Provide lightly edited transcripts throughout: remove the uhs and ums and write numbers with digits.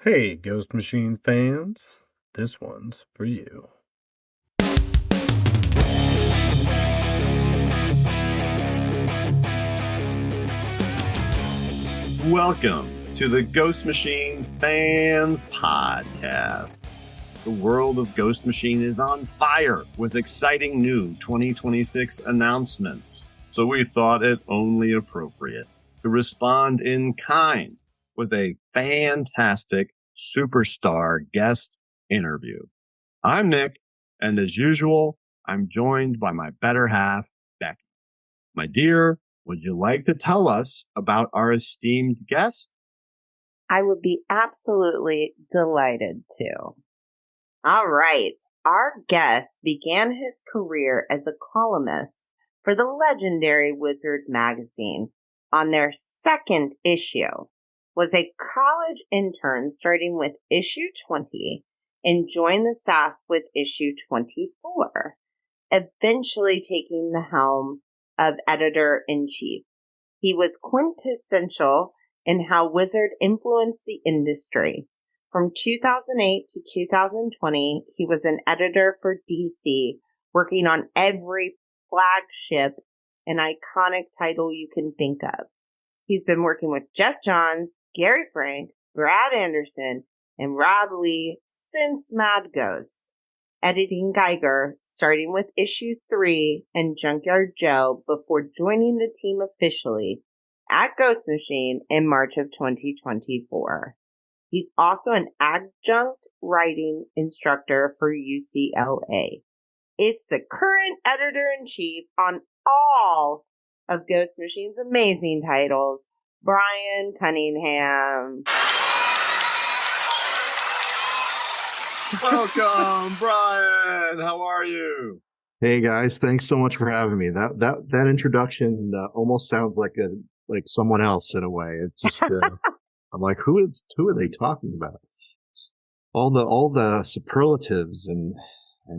Hey, Ghost Machine fans, this one's for you. Welcome to the Ghost Machine Fans Podcast. The world of Ghost Machine is on fire with exciting new 2026 announcements, so we thought it only appropriate to respond in kind with a fantastic superstar guest interview. I'm Nick, and as usual, I'm joined by my better half, Becky. My dear, would you like to tell us about our esteemed guest? I would be absolutely delighted to. All right. Our guest began his career as a columnist for the legendary Wizard magazine. On their second issue, was a college intern starting with issue 20 and joined the staff with issue 24, eventually taking the helm of Editor-in-Chief. He was quintessential in how Wizard influenced the industry. From 2008 to 2020, he was an editor for DC, working on every flagship and iconic title you can think of. He's been working with Jeff Johns, Gary Frank, Brad Anderson, and Rob Lee since Mad Ghost, editing Geiger, starting with issue 3 and Junkyard Joe before joining the team officially at Ghost Machine in March of 2024. He's also an adjunct writing instructor for UCLA. It's the current editor-in-chief on all of Ghost Machine's amazing titles, Brian Cunningham. Welcome, Brian. How are you? Hey guys, thanks so much for having me. That introduction almost sounds like someone else in a way. It's just I'm like, who are they talking about? All the superlatives and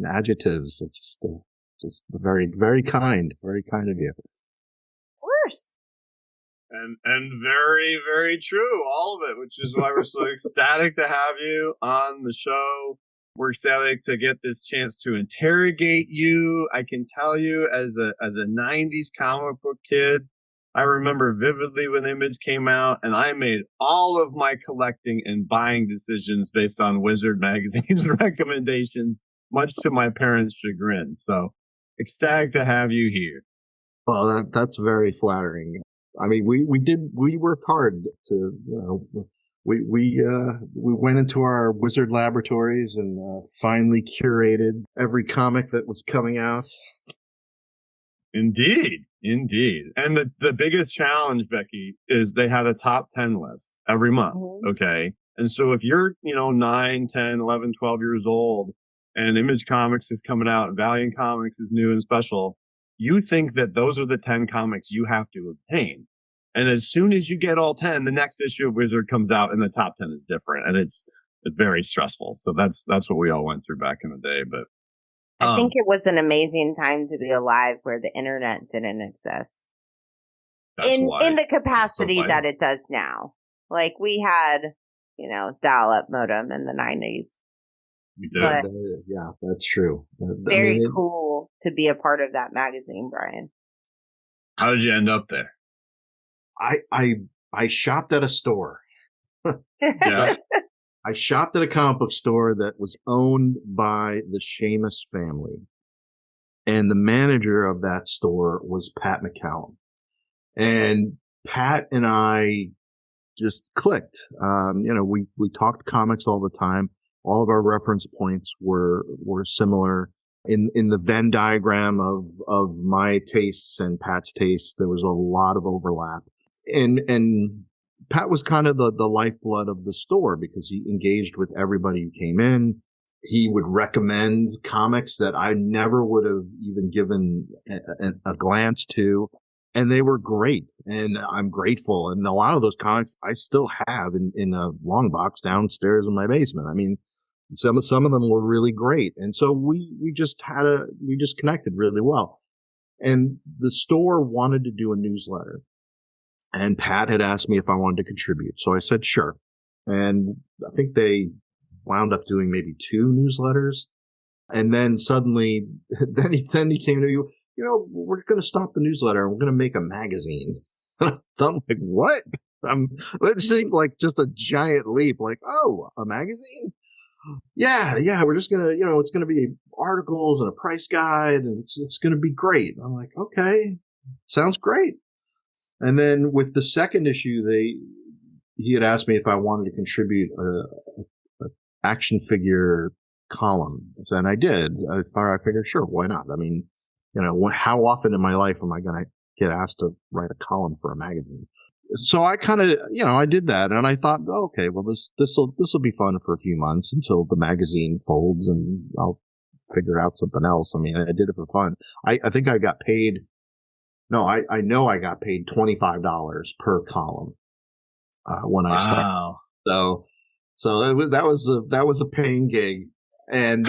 adjectives. It's just very very kind of you. Of course. And very, very true, all of it, which is why we're so ecstatic to have you on the show. We're ecstatic to get this chance to interrogate you. I can tell you, as a 90s comic book kid, I remember vividly when Image came out, and I made all of my collecting and buying decisions based on Wizard Magazine's recommendations, much to my parents' chagrin. So, ecstatic to have you here. Well, that's very flattering. I mean, we worked hard to, we went into our Wizard laboratories and finally curated every comic that was coming out. Indeed. And the biggest challenge, Becky, is they had a top 10 list every month. Okay. And so if you're, 9, 10, 11, 12 years old and Image Comics is coming out and Valiant Comics is new and special, you think that those are the 10 comics you have to obtain. And as soon as you get all 10, the next issue of Wizard comes out and the top 10 is different. And it's very stressful. So that's what we all went through back in the day. But I think it was an amazing time to be alive where the internet didn't exist. In the capacity that it does now. Like we had, dial-up modem in the 90s. We did. Yeah, that's true. Very cool to be a part of that magazine, Brian. How did you end up there? I shopped at a store. Yeah. I shopped at a comic book store that was owned by the Seamus family. And the manager of that store was Pat McCallum. And Pat and I just clicked. We talked comics all the time. All of our reference points were similar. In the Venn diagram of my tastes and Pat's tastes, there was a lot of overlap. And Pat was kind of the lifeblood of the store because he engaged with everybody who came in. He would recommend comics that I never would have even given a glance to. And they were great. And I'm grateful. And a lot of those comics I still have in a long box downstairs in my basement. I mean, some of them were really great. And so we just connected really well. And the store wanted to do a newsletter. And Pat had asked me if I wanted to contribute. So I said, sure. And I think they wound up doing maybe 2 newsletters. And then suddenly, then he came to you, we're going to stop the newsletter and we're going to make a magazine. I'm like, what? It seemed like just a giant leap. Like, oh, a magazine? Yeah, we're just going to, it's going to be articles and a price guide and it's going to be great. I'm like, okay, sounds great. And then with the second issue, he had asked me if I wanted to contribute a action figure column, and I did. I figured, sure, why not? I mean, how often in my life am I going to get asked to write a column for a magazine? So I kind of, I did that, and I thought, oh, okay, well, this will be fun for a few months until the magazine folds, and I'll figure out something else. I mean, I did it for fun. I think I got paid. No, I know I got paid $25 per column when I started. So that was a paying gig, and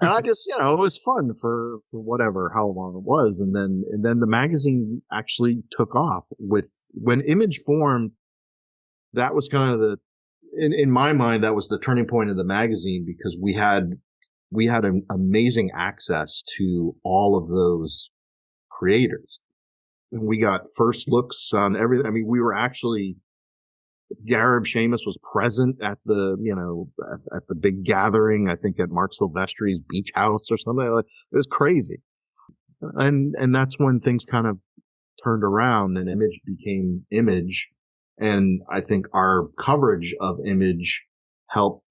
I just it was fun for whatever how long it was, and then the magazine actually took off. When Image formed, that was kind of in my mind, that was the turning point of the magazine, because we had an amazing access to all of those creators. And we got first looks on everything. I mean, we were actually, Garib Shamus was present at the, at the big gathering, I think at Mark Silvestri's beach house or something. It was crazy. And that's when things kind of turned around and Image became Image. And I think our coverage of Image helped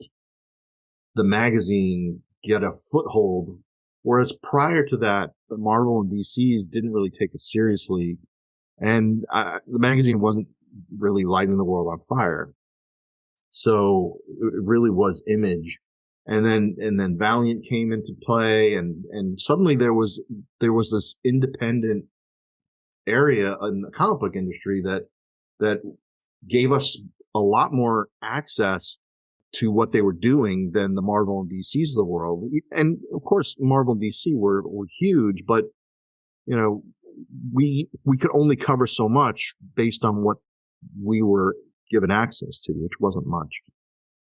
the magazine get a foothold. Whereas prior to that, the Marvel and DCs didn't really take it seriously. And the magazine wasn't really lighting the world on fire. So it really was Image. And then Valiant came into play, and suddenly there was this independent area in the comic book industry that gave us a lot more access to what they were doing than the Marvel and DCs of the world. And of course, Marvel and DC were huge, but we could only cover so much based on what we were given access to, which wasn't much.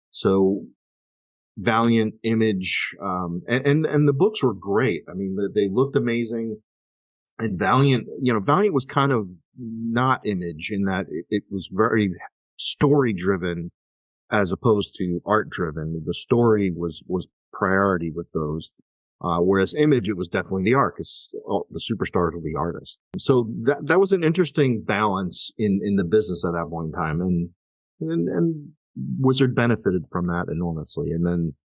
So Valiant, Image, and the books were great. I mean, they looked amazing. And Valiant was kind of not Image in that it was very story driven as opposed to art driven. The story was priority with those. Whereas Image, it was definitely the art, because the superstars were the artists. So that was an interesting balance in the business at that point in time. And Wizard benefited from that enormously. And then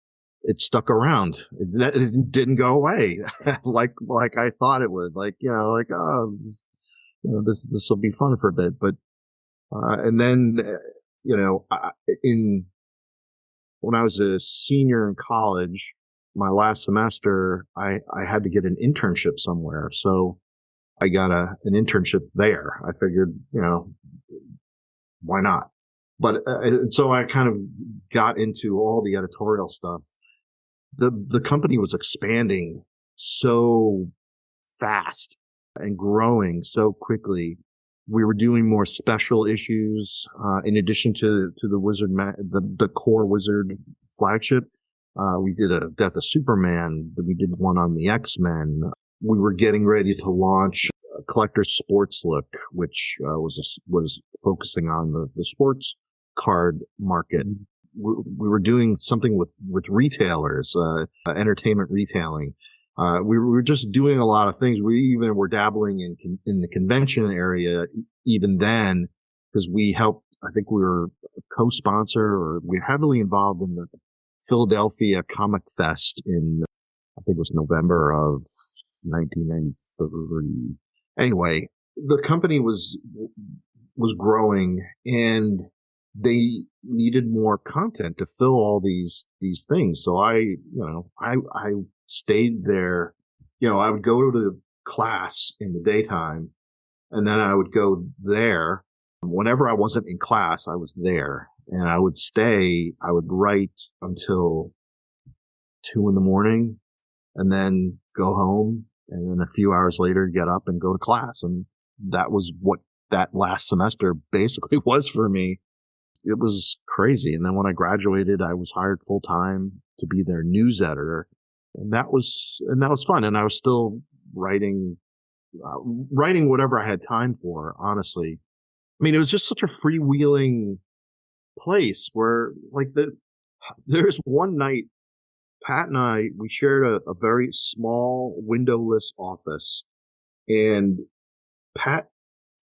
it stuck around. It didn't go away like I thought it would. This will be fun for a bit. But, and then, when I was a senior in college, my last semester, I had to get an internship somewhere. So I got an internship there. I figured, why not? But so I kind of got into all the editorial stuff. The company was expanding so fast and growing so quickly. We were doing more special issues, in addition to the Wizard, the core Wizard flagship. We did a Death of Superman. We did one on the X-Men. We were getting ready to launch a collector's sports look, which was focusing on the sports card market. We were doing something with retailers, entertainment retailing. We were just doing a lot of things. We even were dabbling in the convention area even then, because we helped. I think we were a co-sponsor, or we were heavily involved in the Philadelphia Comic Fest in, I think it was November of 1993. Anyway, the company was growing, and they needed more content to fill all these things. So I stayed there. I would go to class in the daytime, and then I would go there. Whenever I wasn't in class, I was there, and I would stay. I would write until 2 a.m, and then go home, and then a few hours later get up and go to class. And that was what that last semester basically was for me. it was crazy. And then when I graduated, I was hired full time to be their news editor, and that was fun. And I was still writing whatever I had time for. Honestly, I mean, it was just such a freewheeling place where, like, there's one night, Pat and I, we shared a very small windowless office, and Pat,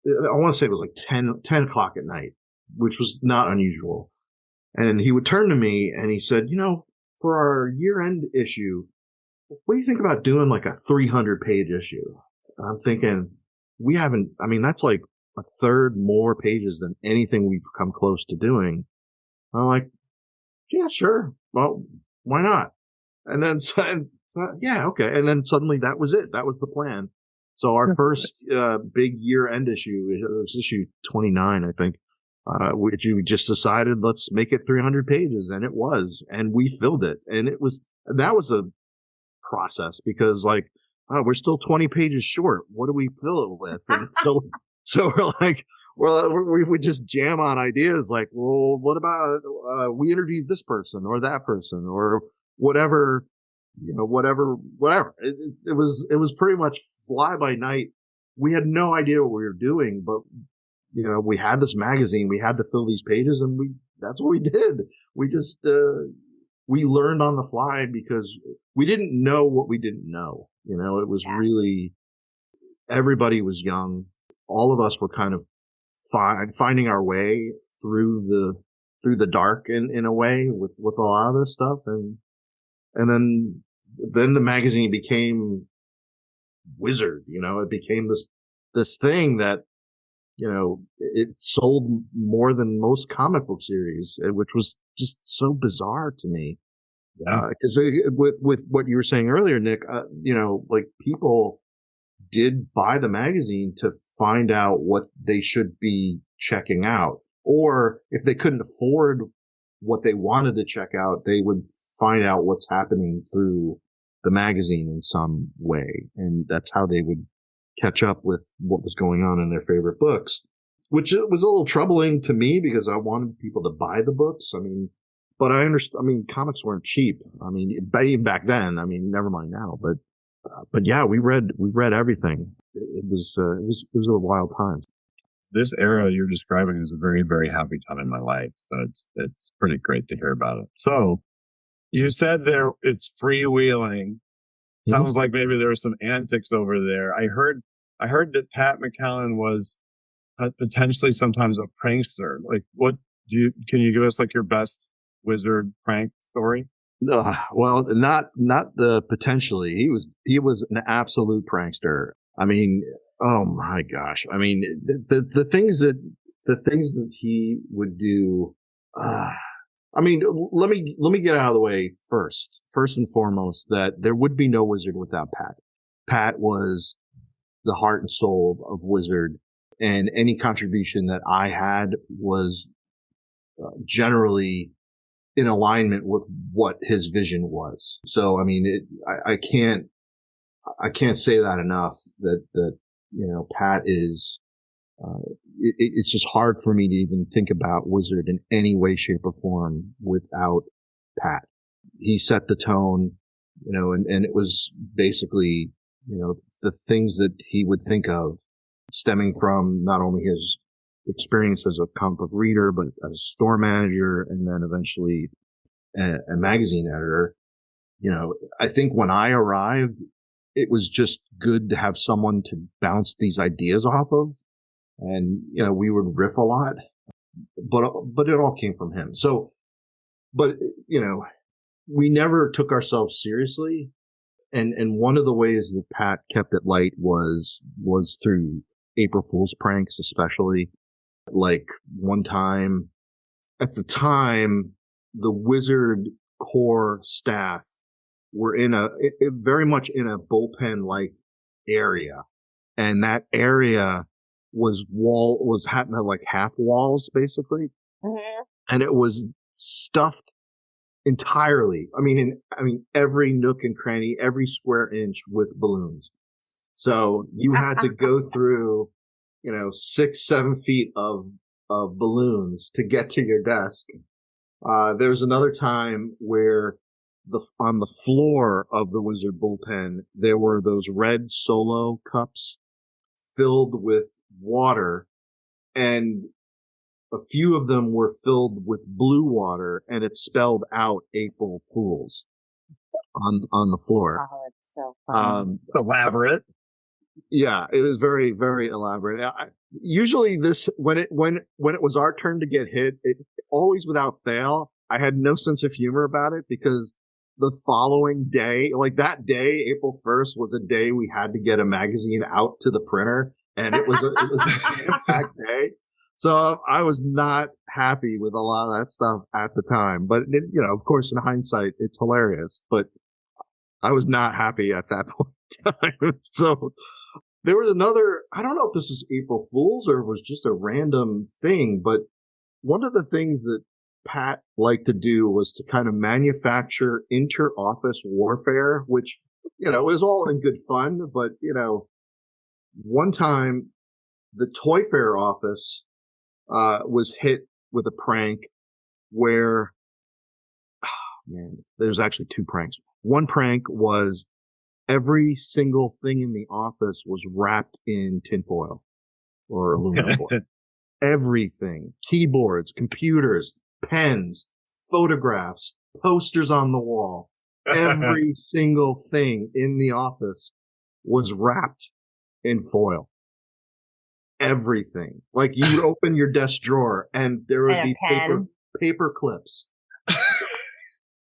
I want to say it was like 10 o'clock at night, which was not unusual. And he would turn to me and he said, for our year-end issue, what do you think about doing like a 300-page issue? And I'm thinking, that's like a third more pages than anything we've come close to doing. I'm like, yeah, sure. Well, why not? And then, yeah, okay. And then suddenly that was it. That was the plan. So our first big year-end issue, it was issue 29, I think, which we just decided, let's make it 300 pages. And it was. And we filled it. And that was a process because, like, we're still 20 pages short. What do we fill it with? And so we're like, we just jam on ideas like, well, what about we interviewed this person or that person or whatever, whatever. It was pretty much fly by night. We had no idea what we were doing, but we had this magazine, we had to fill these pages, and that's what we did. We just we learned on the fly because we didn't know what we didn't know. It was really, everybody was young. All of us were kind of finding our way through the dark in a way with a lot of this stuff. And then the magazine became Wizard, it became this thing that, it sold more than most comic book series, which was just so bizarre to me. Because with what you were saying earlier, Nick, like people did buy the magazine to find out what they should be checking out, or if they couldn't afford what they wanted to check out, they would find out what's happening through the magazine in some way, and that's how they would catch up with what was going on in their favorite books, which was a little troubling to me because I wanted people to buy the books. I mean, but I understand. I mean, comics weren't cheap. I mean, back then. I mean, never mind now. But yeah, we read everything. It was a wild time. This era you're describing is a very, very happy time in my life. So it's pretty great to hear about it. So you said it's freewheeling. Sounds like maybe there was some antics over there. I heard that Pat McCallum was potentially sometimes a prankster. Like, can you give us like your best Wizard prank story? Well, not the potentially. He was an absolute prankster. I mean, oh my gosh. I mean, the things that he would do. I mean, let me get out of the way first and foremost, that there would be no Wizard without Pat. Pat was the heart and soul of Wizard, and any contribution that I had was generally in alignment with what his vision was. So, I mean, I can't say that enough, that Pat is, it's just hard for me to even think about Wizard in any way, shape, or form without Pat. He set the tone, and it was basically, the things that he would think of stemming from not only his experience as a comic book reader, but as a store manager, and then eventually a magazine editor. I think when I arrived, it was just good to have someone to bounce these ideas off of. And, we would riff a lot, but it all came from him. So, but, we never took ourselves seriously. And one of the ways that Pat kept it light was through April Fool's pranks, especially. Like one time, at the time, the Wizard core staff were very much in a bullpen-like area. And that area had like half walls, basically. Mm-hmm. And it was stuffed entirely. I mean, every nook and cranny, every square inch with balloons. So you had to go through, 6-7 feet of of balloons to get to your desk. There was another time where on the floor of the Wizard bullpen, there were those red Solo cups filled with water, and a few of them were filled with blue water, and it spelled out April Fools on the floor. Oh, it's so funny. Elaborate. Yeah, it was very, very elaborate. Usually when it was our turn to get hit, it always without fail, I had no sense of humor about it, because the following day, like that day, April 1st, was a day we had to get a magazine out to the printer, and it was a jam-packed day. So I was not happy with a lot of that stuff at the time. But, of course, in hindsight, it's hilarious. But I was not happy at that point in time. So there was another, I don't know if this was April Fool's or it was just a random thing, but one of the things that Pat liked to do was to kind of manufacture inter-office warfare, which, was all in good fun. But, one time the Toy Fair office was hit with a prank where, there's actually two pranks. One prank was every single thing in the office was wrapped in tinfoil or aluminum foil. Everything. Keyboards, computers, pens, photographs, posters on the wall. Every single thing in the office was wrapped in foil. Everything. Like you would open your desk drawer and there would be paper clips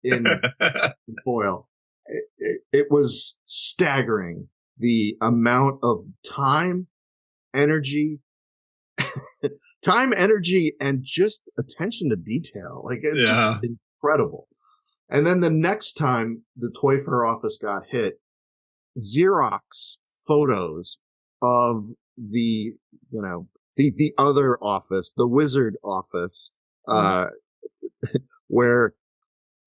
in foil. It was staggering, the amount of time, energy, and just attention to detail. Like it's just incredible. And then the next time the Toy Fair office got hit, Xerox photos of the other office, the Wizard office, where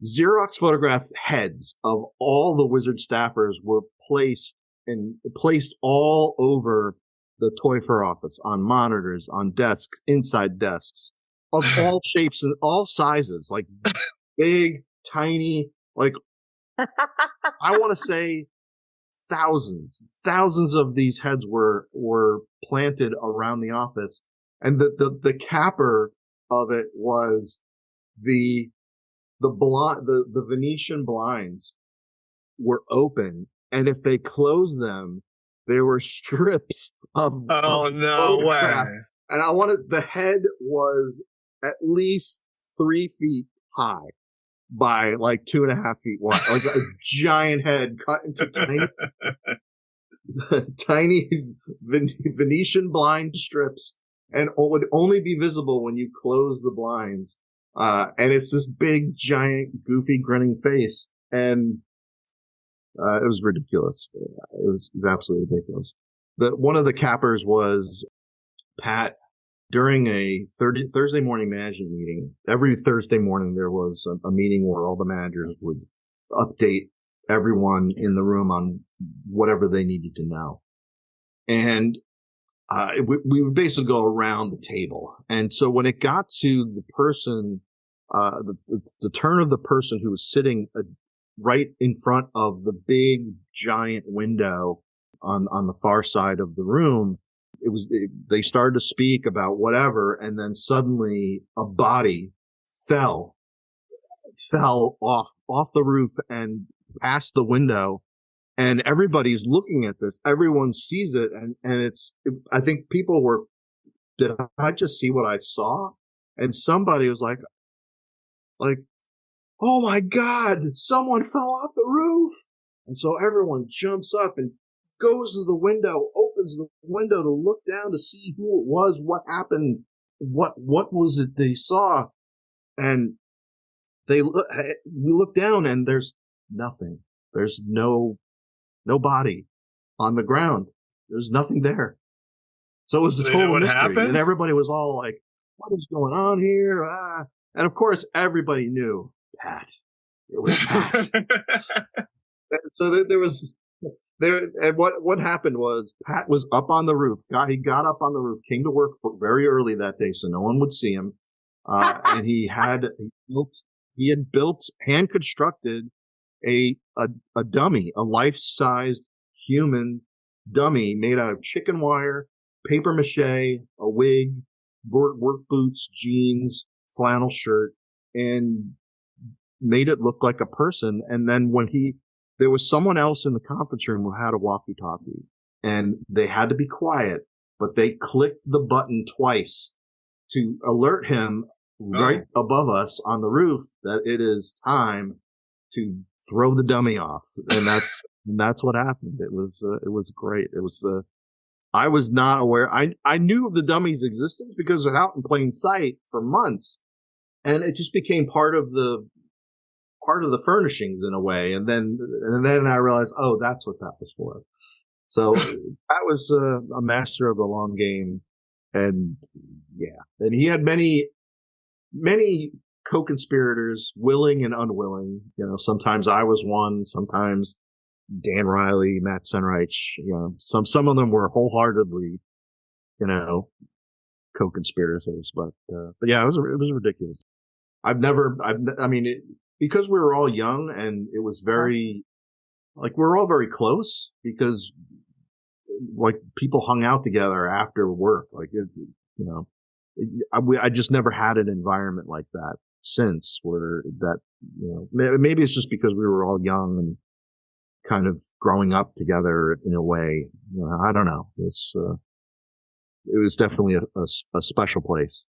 Xerox photographed heads of all the Wizard staffers were placed all over the Toy Fair office, on monitors, on desks, inside desks, of all shapes and all sizes, like big, tiny, like I want to say thousands of these heads were planted around the office. And the capper of it was the Venetian blinds were open, and if they closed them, there were strips of no way. And the head was at least 3 feet high by like 2.5 feet wide, like a giant head cut into tiny Venetian blind strips, and would only be visible when you close the blinds. And it's this big, giant, goofy, grinning face. And it was ridiculous. It was absolutely ridiculous. One of the cappers was Pat, during a Thursday morning management meeting. Every Thursday morning, there was a meeting where all the managers would update everyone in the room on whatever they needed to know. And we would basically go around the table. And so when it got to the person, the turn of the person who was sitting right in front of the big giant window on the far side of the room, they started to speak about whatever, and then suddenly a body fell off the roof and past the window. And everybody's looking at this. Everyone sees it. And I think people were, did I just see what I saw? And somebody was like, oh my God, someone fell off the roof. And so everyone jumps up and goes to the window, opens the window to look down to see who it was, what happened, what was it they saw. And we look down and there's nothing. There's no body on the ground. There's nothing there. So it was a total mystery. Happened? And everybody was all like, what is going on here? And of course, everybody knew Pat. It was Pat. So there And what happened was Pat was up on the roof. He got up on the roof, came to work very early that day so no one would see him. And he had built, hand constructed a dummy, a life-sized human dummy made out of chicken wire, paper mache, a wig, work boots, jeans, flannel shirt, and made it look like a person. And then there was someone else in the conference room who had a walkie-talkie, and they had to be quiet, but they clicked the button twice to alert him right above us on the roof that it is time to throw the dummy off. And that's what happened. It was great. It was, I was not aware. I knew of the dummy's existence because it was out in plain sight for months, and it just became part of the furnishings in a way. And then I realized, oh, that's what that was for. So that was a master of the long game. And yeah, and he had many co-conspirators, willing and unwilling. Sometimes I was one, sometimes Dan Riley, Matt Senreich, some of them were wholeheartedly, co-conspirators, but yeah, it was ridiculous. Because we were all young and it was very, we were all very close because people hung out together after work. I just never had an environment like that since where that, maybe it's just because we were all young and kind of growing up together in a way. I don't know. It was definitely a special place.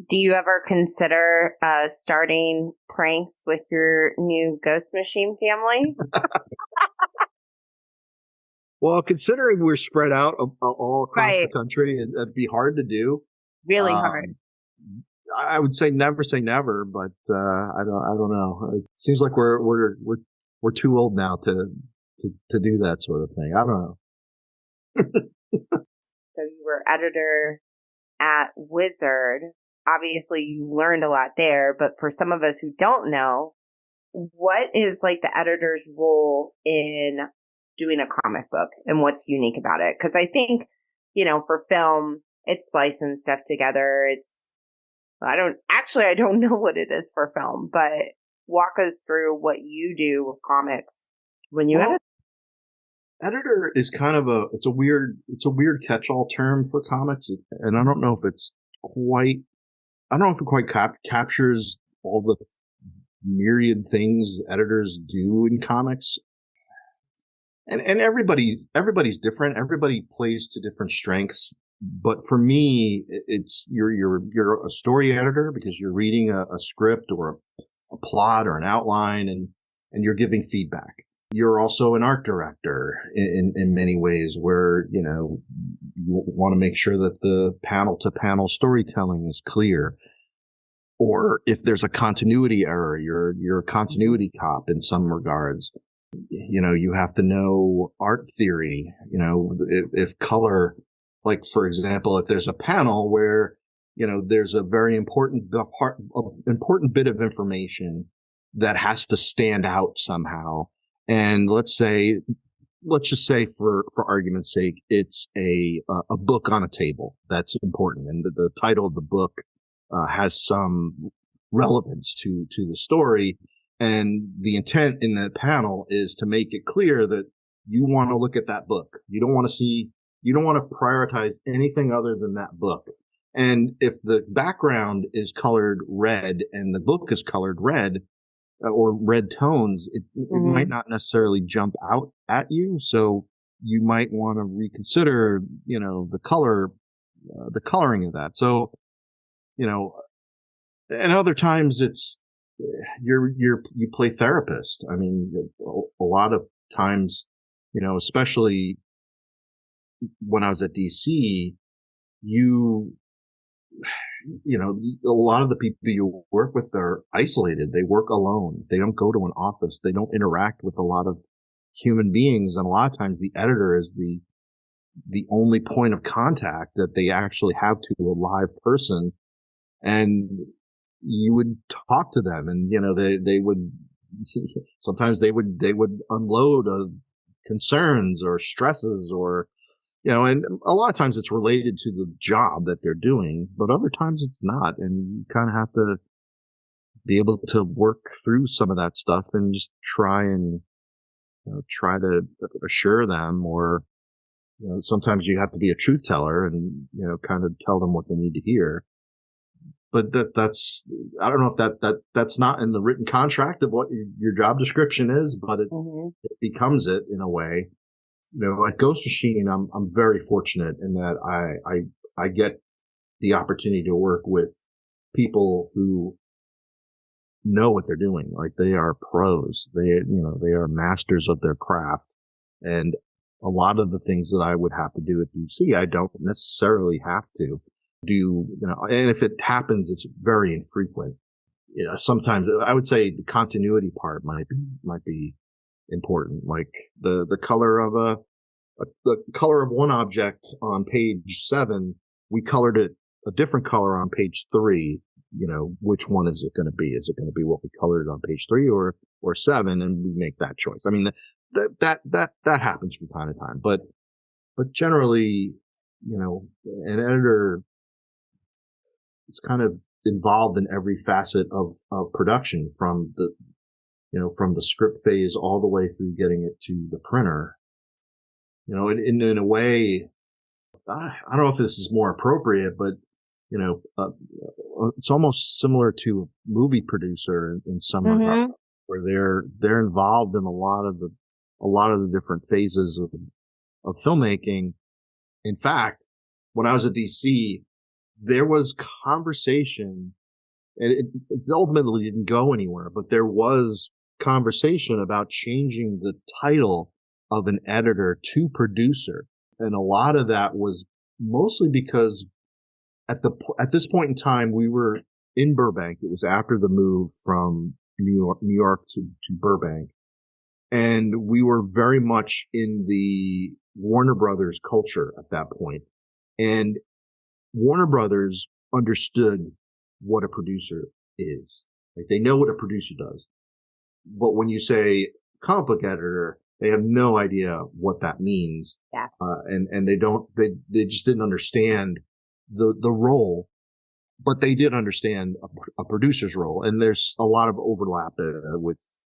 Do you ever consider starting pranks with your new Ghost Machine family? Well, considering we're spread out all across the country, it'd be hard to do. Really hard. I would say never, but I don't know. It seems like we're too old now to do that sort of thing. I don't know. So you were editor at Wizard. Obviously, you learned a lot there, but for some of us who don't know, what is the editor's role in doing a comic book and what's unique about it? Because I think, for film, it's splicing stuff together. I don't know what it is for film, but walk us through what you do with comics when you edit. Editor is kind of it's a weird catch-all term for comics, and I don't know if it quite captures all the myriad things editors do in comics. And everybody's different. Everybody plays to different strengths. But for me, it's you're a story editor because you're reading a script or a plot or an outline, and you're giving feedback. You're also an art director in many ways, where you want to make sure that the panel to panel storytelling is clear. Or if there's a continuity error, you're a continuity cop in some regards. You have to know art theory. If color, for example, if there's a panel where there's a very important bit of information that has to stand out somehow. And let's just say for argument's sake, it's a book on a table that's important, and the title of the book has some relevance to the story, and the intent in that panel is to make it clear that you want to look at that book. You don't want to prioritize anything other than that book. And if the background is colored red and the book is colored red, or red tones, it might not necessarily jump out at you. So you might want to reconsider, the coloring of that. So, and other times it's, you play therapist. I mean, a lot of times, especially when I was at DC, a lot of the people you work with are isolated. They work alone. They don't go to an office. They don't interact with a lot of human beings. And a lot of times the editor is the only point of contact that they actually have to a live person. And you would talk to them, and, they would, sometimes they would unload concerns or stresses or, and a lot of times it's related to the job that they're doing, but other times it's not. And you kind of have to be able to work through some of that stuff and just try to assure them, or, sometimes you have to be a truth teller and, kind of tell them what they need to hear. But that's, I don't know if that's not in the written contract of what your job description is, but it becomes it in a way. At Ghost Machine, I'm very fortunate in that I get the opportunity to work with people who know what they're doing. Like, they are pros. They are masters of their craft. And a lot of the things that I would have to do at DC, I don't necessarily have to do, and if it happens, it's very infrequent. Sometimes I would say the continuity part might be important. Like the color of the color of one object on page 7, we colored it a different color on page 3. Which one is it going to be? Is it going to be what we colored on page 3 or 7? And we make that choice. I mean, that happens from time to time, but generally, an editor is kind of involved in every facet of production, from the script phase all the way through getting it to the printer. In a way, I don't know if this is more appropriate, but it's almost similar to a movie producer in some regard, where they're involved in a lot of the different phases of filmmaking. In fact, when I was at DC, there was conversation, and it ultimately didn't go anywhere, but there was conversation about changing the title of an editor to producer. And a lot of that was mostly because at this point in time, we were in Burbank. It was after the move from New York to Burbank. And we were very much in the Warner Brothers culture at that point. And Warner Brothers understood what a producer is. Like, they know what a producer does. But when you say comic book editor, they have no idea what that means. Yeah. And they just didn't understand the role, but they did understand a producer's role. And there's a lot of overlap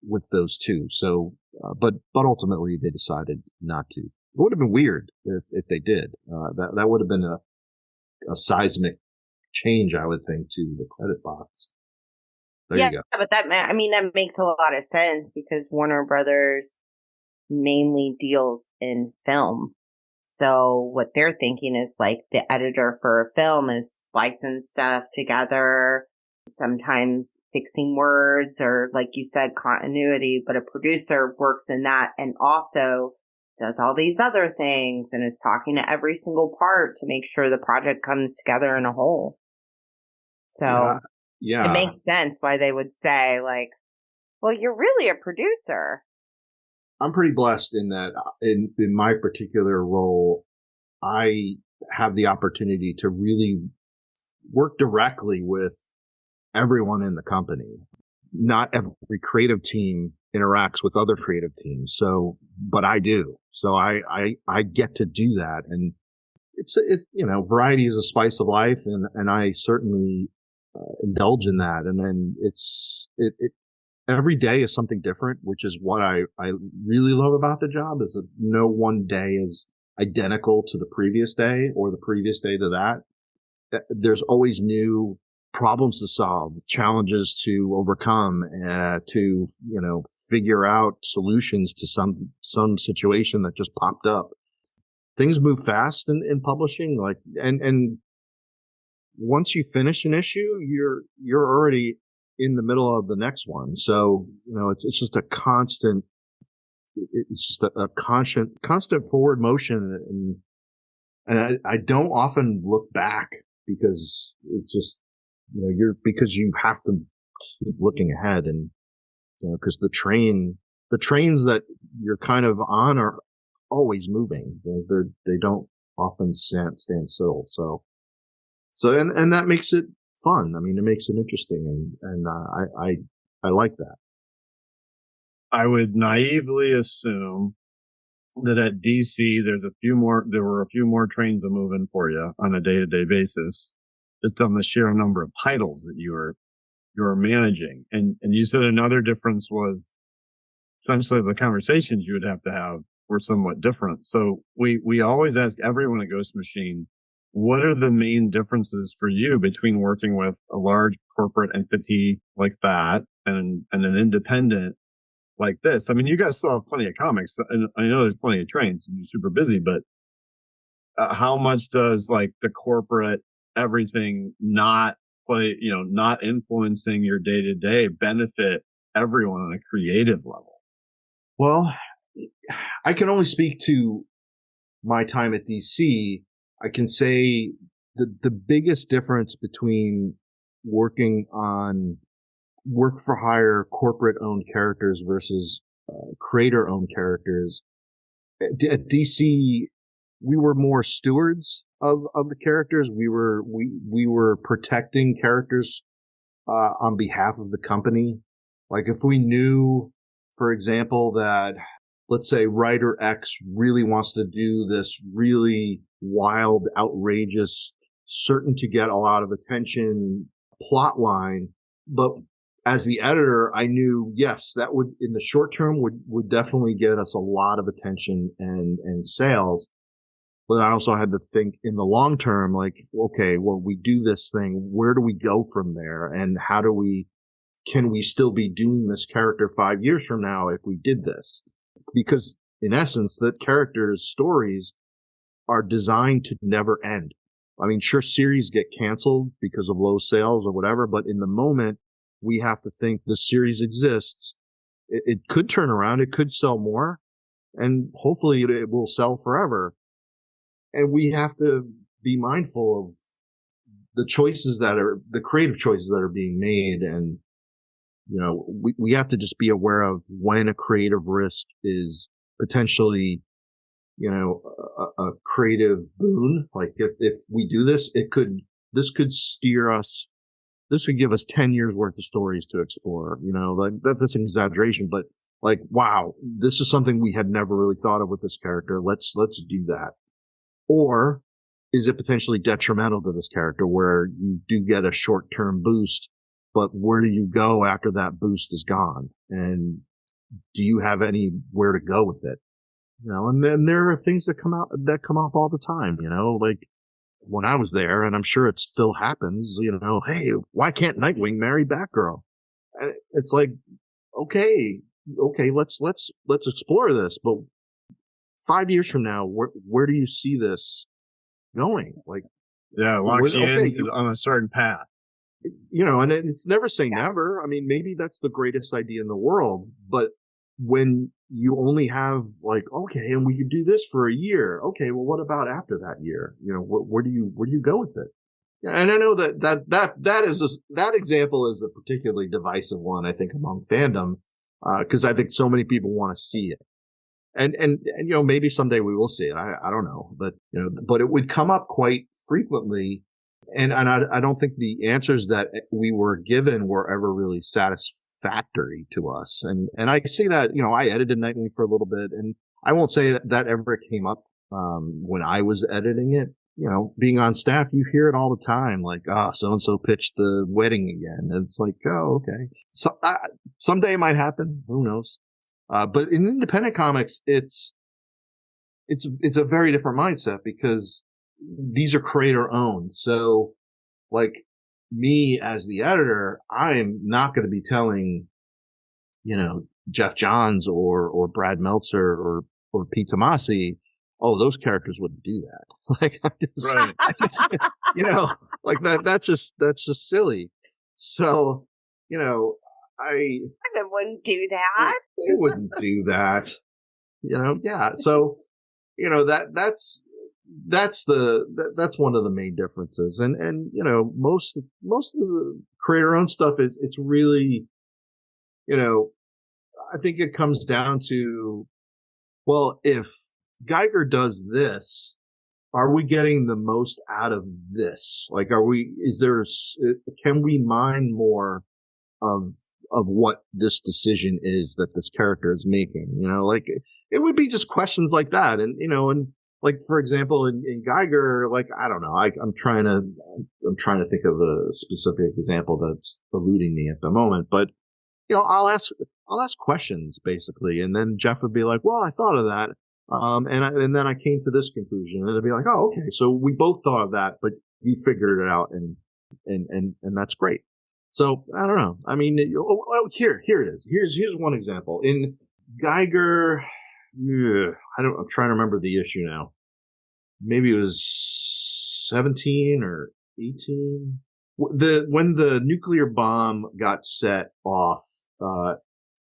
with those two. So, but ultimately they decided not to. It would have been weird if they did. That would have been a seismic change, I would think, to the credit box. There you go. But that makes a lot of sense, because Warner Brothers mainly deals in film. So what they're thinking is, like, the editor for a film is splicing stuff together, sometimes fixing words, or, like you said, continuity. But a producer works in that and also does all these other things and is talking to every single part to make sure the project comes together in a whole. So yeah. It makes sense why they would say, like, well, you're really a producer. I'm pretty blessed in that in my particular role, I have the opportunity to really work directly with everyone in the company. Not every creative team interacts with other creative teams. But I do. So I get to do that. And variety is a spice of life. And I certainly indulge in that. And then every day is something different, which is what I really love about the job, is that no one day is identical to the previous day or the previous day to that. There's always new problems to solve, challenges to overcome, to, figure out solutions to some situation that just popped up. Things move fast in publishing, and once you finish an issue, you're already in the middle of the next one. So, it's just a constant, constant forward motion. And I don't often look back, because it's just, because you have to keep looking ahead, and, because the trains that you're kind of on are always moving. They don't often stand still. So and that makes it fun. I mean, it makes it interesting, and I like that. I would naively assume that at DC there were a few more trains a moving for you on a day-to-day basis, just on the sheer number of titles that you were managing. And you said another difference was essentially the conversations you would have to have were somewhat different. So we always ask everyone at Ghost Machine, what are the main differences for you between working with a large corporate entity like that and an independent like this? I mean, you guys still have plenty of comics, and I know there's plenty of trains, and you're super busy, but how much does like the corporate everything not play, not influencing your day to day benefit everyone on a creative level? Well, I can only speak to my time at DC. I can say the biggest difference between working on work for hire corporate owned characters versus creator owned characters at DC, we were more stewards of the characters. We were protecting characters on behalf of the company. Like if we knew, for example, that let's say writer X really wants to do this really wild, outrageous, certain to get a lot of attention plot line, but as the editor, I knew, yes, that would, in the short term, would definitely get us a lot of attention and sales. But I also had to think in the long term, like, okay, well, we do this thing. Where do we go from there? And can we still be doing this character 5 years from now if we did this? Because in essence, that character's stories are designed to never end. I mean, sure, series get canceled because of low sales or whatever, but in the moment, we have to think the series exists. It could turn around. It could sell more, and hopefully it will sell forever. And we have to be mindful of the creative choices that are being made. And, we have to just be aware of when a creative risk is potentially, a creative boon. Like if we do this, this could steer us. This would give us 10 years worth of stories to explore, like that's an exaggeration, but like, wow, this is something we had never really thought of with this character. Let's do that. Or is it potentially detrimental to this character where you do get a short-term boost, but where do you go after that boost is gone? And do you have anywhere to go with it? And then there are things that come up all the time, like, when I was there, and I'm sure it still happens, hey, why can't Nightwing marry Batgirl? And it's like, okay, let's explore this. But 5 years from now, where do you see this going? Like, yeah, locks you in on a certain path. And it's never say never. I mean, maybe that's the greatest idea in the world, but when you only have like, okay, and we could do this for a year. Okay, well, what about after that year? Where do you go with it? And I know that example is a particularly divisive one, I think, among fandom, because I think so many people want to see it. And maybe someday we will see it. I don't know, but but it would come up quite frequently. And I don't think the answers that we were given were ever really satisfactory to us. And I say that, I edited Nightwing for a little bit, and I won't say that ever came up, when I was editing it. Being on staff, you hear it all the time, like, so-and-so pitched the wedding again. And it's like, oh, okay. So, someday it might happen. Who knows? But in independent comics, it's a very different mindset because these are creator owned. So like me as the editor, I'm not going to be telling, Jeff Johns or Brad Meltzer or Pete Tomasi, oh, those characters wouldn't do that. Like, I just like that's just silly. So, I wouldn't do that. They wouldn't do that. Yeah. So, that's one of the main differences. And most of the creator owned stuff it's really, I think it comes down to, well, if Geiger does this, are we getting the most out of this? Like, can we mine more of what this decision is that this character is making? Like it would be just questions like that. And, and like, for example, in Geiger, like, I don't know, I'm trying to think of a specific example that's eluding me at the moment, but, I'll ask questions basically. And then Jeff would be like, well, I thought of that. And then I came to this conclusion, and it'd be like, oh, okay. So we both thought of that, but you figured it out, and that's great. So I don't know. I mean, here it is. Here's one example in Geiger. I'm trying to remember the issue now. Maybe it was 17 or 18. When the nuclear bomb got set off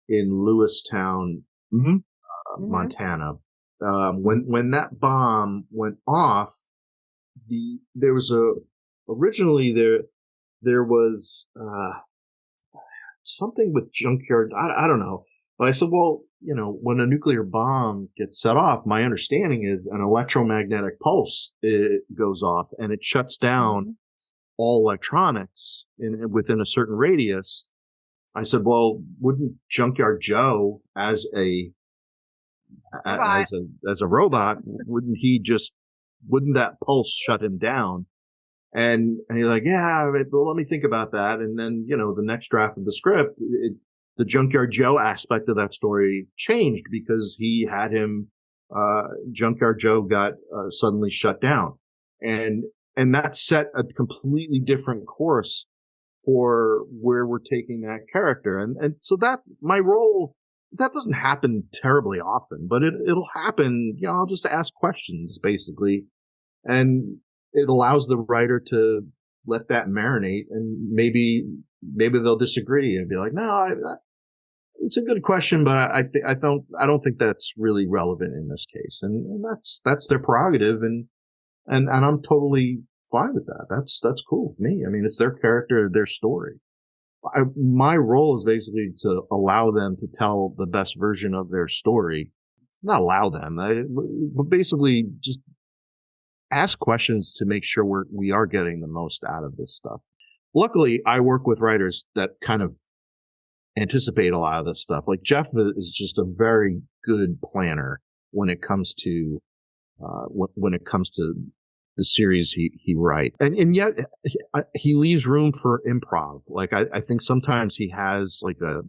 in Lewistown, Montana. When that bomb went off, there was originally there was something with junkyard. I don't know, but I said, well, when a nuclear bomb gets set off, my understanding is an electromagnetic pulse goes off and it shuts down all electronics within a certain radius. I said, well, wouldn't Junkyard Joe as a robot, wouldn't that pulse shut him down? And you're like, yeah, well, let me think about that. And then, the next draft of the script, the Junkyard Joe aspect of that story changed because he had him, Junkyard Joe got suddenly shut down. And that set a completely different course for where we're taking that character. And so that my role, that doesn't happen terribly often, but it'll happen. I'll just ask questions basically. And it allows the writer to let that marinate, and maybe they'll disagree and be like, no, it's a good question, but I don't think that's really relevant in this case. And that's their prerogative. And I'm totally fine with that. That's cool with me. I mean, it's their character, their story. My role is basically to allow them to tell the best version of their story. Not allow them, but basically just ask questions to make sure we are getting the most out of this stuff. Luckily, I work with writers that kind of anticipate a lot of this stuff. Like Jeff is just a very good planner when it comes to the series he writes. And yet he leaves room for improv. Like I think sometimes he has like a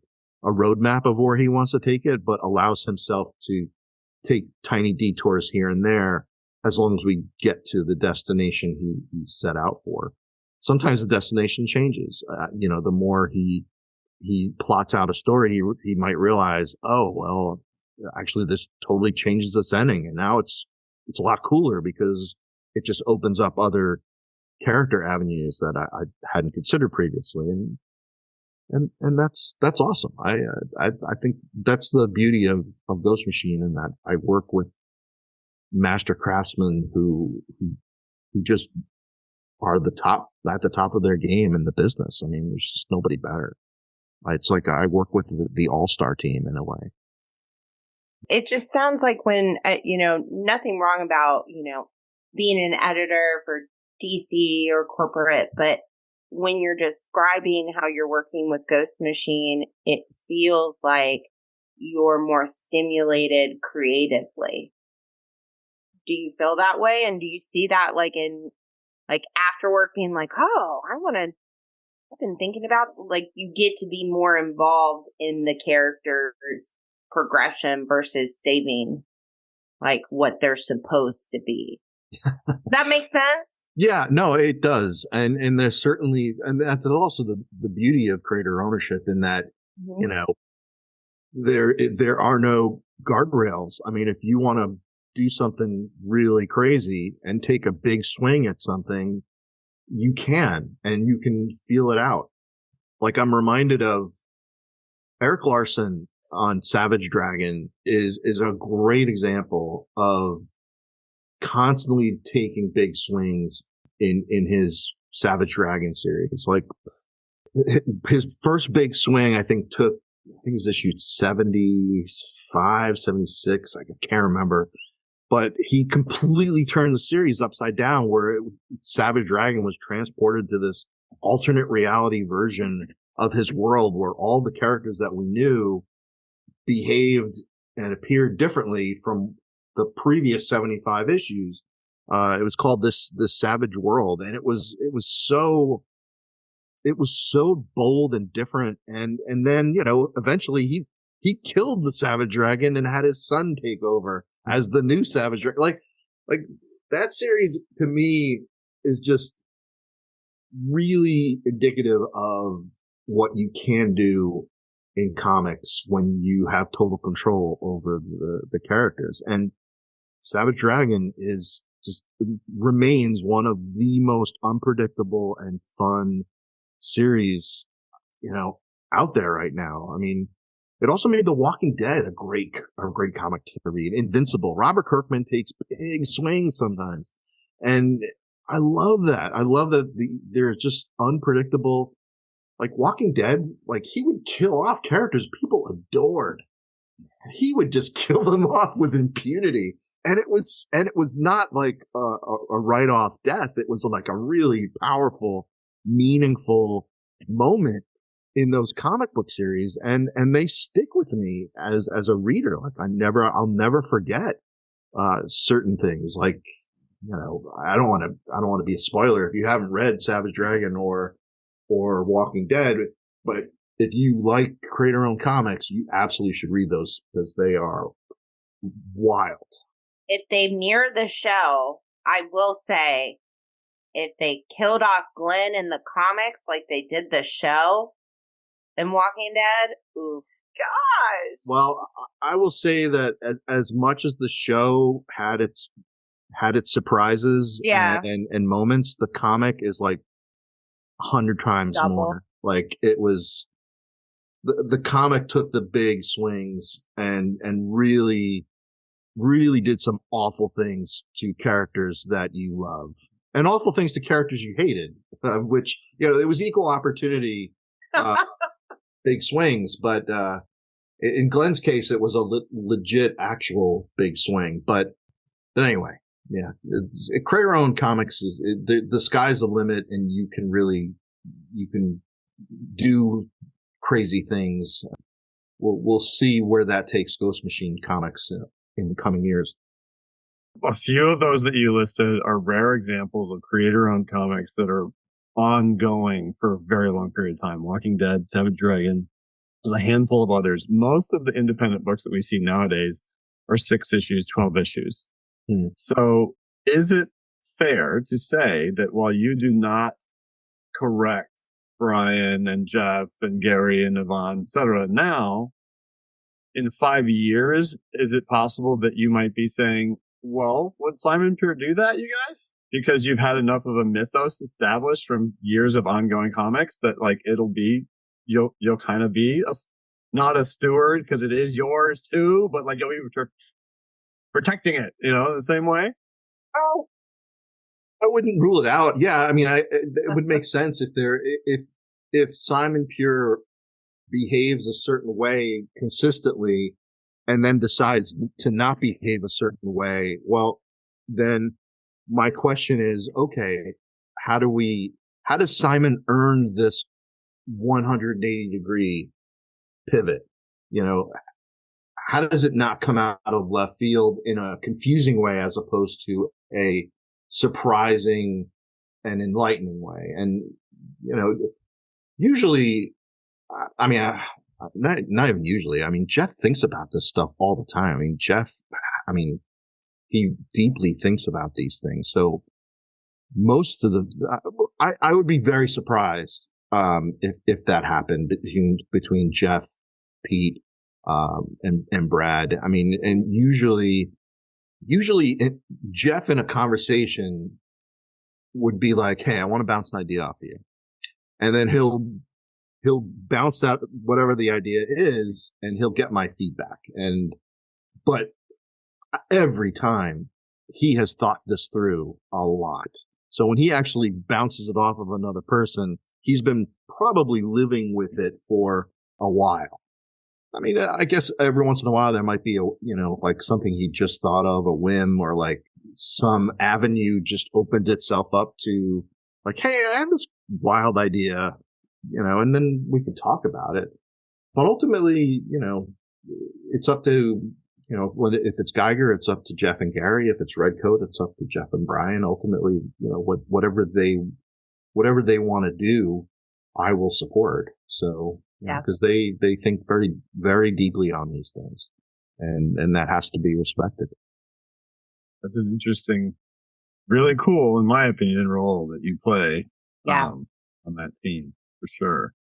roadmap of where he wants to take it, but allows himself to take tiny detours here and there as long as we get to the destination he set out for. Sometimes the destination changes. The more he plots out a story, he might realize, oh, well, actually this totally changes its ending. And now it's a lot cooler because it just opens up other character avenues that I hadn't considered previously. And that's awesome. I think that's the beauty of Ghost Machine, in that I work with master craftsmen who just are at the top of their game in the business. I mean, there's just nobody better. It's like I work with the all-star team in a way. It just sounds like when, nothing wrong about, being an editor for DC or corporate, but when you're describing how you're working with Ghost Machine, it feels like you're more stimulated creatively. Do you feel that way? And do you see that after work being like, oh, I've been thinking about, you get to be more involved in the character's progression versus saving what they're supposed to be. That makes sense? Yeah, no, it does. And there's certainly, and that's also the beauty of creator ownership, in that, there are no guardrails. I mean, if you want to do something really crazy and take a big swing at something, you can, and you can feel it out. Like, I'm reminded of Eric Larson on Savage Dragon is a great example of constantly taking big swings in his Savage Dragon series. Like, his first big swing, I think it was issue 75, 76. I can't remember. But he completely turned the series upside down, where Savage Dragon was transported to this alternate reality version of his world, where all the characters that we knew behaved and appeared differently from the previous 75 issues. It was called this Savage World, and it was so bold and different. And then, eventually he killed the Savage Dragon and had his son take over as the new Savage Dragon. Like that series to me is just really indicative of what you can do in comics when you have total control over the characters. And Savage Dragon remains one of the most unpredictable and fun series, out there right now. I mean, it also made The Walking Dead a great comic to read. Invincible. Robert Kirkman takes big swings sometimes. And I love that. I love that they're just unpredictable. Like Walking Dead, like he would kill off characters people adored. He would just kill them off with impunity. And it was not like a write-off death. It was like a really powerful, meaningful moment in those comic book series. And they stick with me as a reader. Like I'll never forget certain things. Like, I don't want to be a spoiler if you haven't read Savage Dragon or Walking Dead, but if you like creator-owned comics, you absolutely should read those because they are wild. If they mirror the show, I will say, if they killed off Glenn in the comics like they did the show in Walking Dead, oof, gosh. Well, I will say that as much as the show had its surprises and moments, the comic is like 100 times double more. Like it was the comic took the big swings and really did some awful things to characters that you love and awful things to characters you hated, which, it was equal opportunity, big swings. But, in Glenn's case, it was a legit actual big swing. But anyway, yeah, creator-owned comics the sky's the limit, and you can do crazy things. We'll see where that takes Ghost Machine Comics in the coming years. A few of those that you listed are rare examples of creator-owned comics that are ongoing for a very long period of time. Walking Dead, Savage Dragon, a handful of others. Most of the independent books that we see nowadays are 6 issues, 12 issues. So is it fair to say that while you do not correct Brian and Jeff and Gary and Yvonne, etc., now, in 5 years, is it possible that you might be saying, well, would Simon Pure do that, you guys? Because you've had enough of a mythos established from years of ongoing comics that like you'll kind of be not a steward because it is yours too, but like you'll be protecting it, the same way. Oh, I wouldn't rule it out. Yeah, I mean, it would make sense if Simon Pure behaves a certain way consistently and then decides to not behave a certain way. Well, then my question is, okay, how does Simon earn this 180 degree pivot? How does it not come out of left field in a confusing way as opposed to a surprising and enlightening way? And, usually, I mean, not even usually. I mean, Jeff thinks about this stuff all the time. I mean, he deeply thinks about these things. So most of I would be very surprised, if that happened between Jeff, Pete, and Brad. I mean, and usually Jeff in a conversation would be like, hey, I want to bounce an idea off of you. And then he'll bounce out whatever the idea is and he'll get my feedback. But every time he has thought this through a lot. So when he actually bounces it off of another person, he's been probably living with it for a while. I mean, I guess every once in a while there might be like something he just thought of, a whim, or like some avenue just opened itself up to like, hey, I have this wild idea, and then we could talk about it. But ultimately, it's up to if it's Geiger, it's up to Jeff and Gary. If it's Redcoat, it's up to Jeff and Brian. Ultimately, whatever they want to do, I will support. So, because they think very, very deeply on these things, and that has to be respected. That's an interesting, really cool, in my opinion, role that you play on that team, for sure.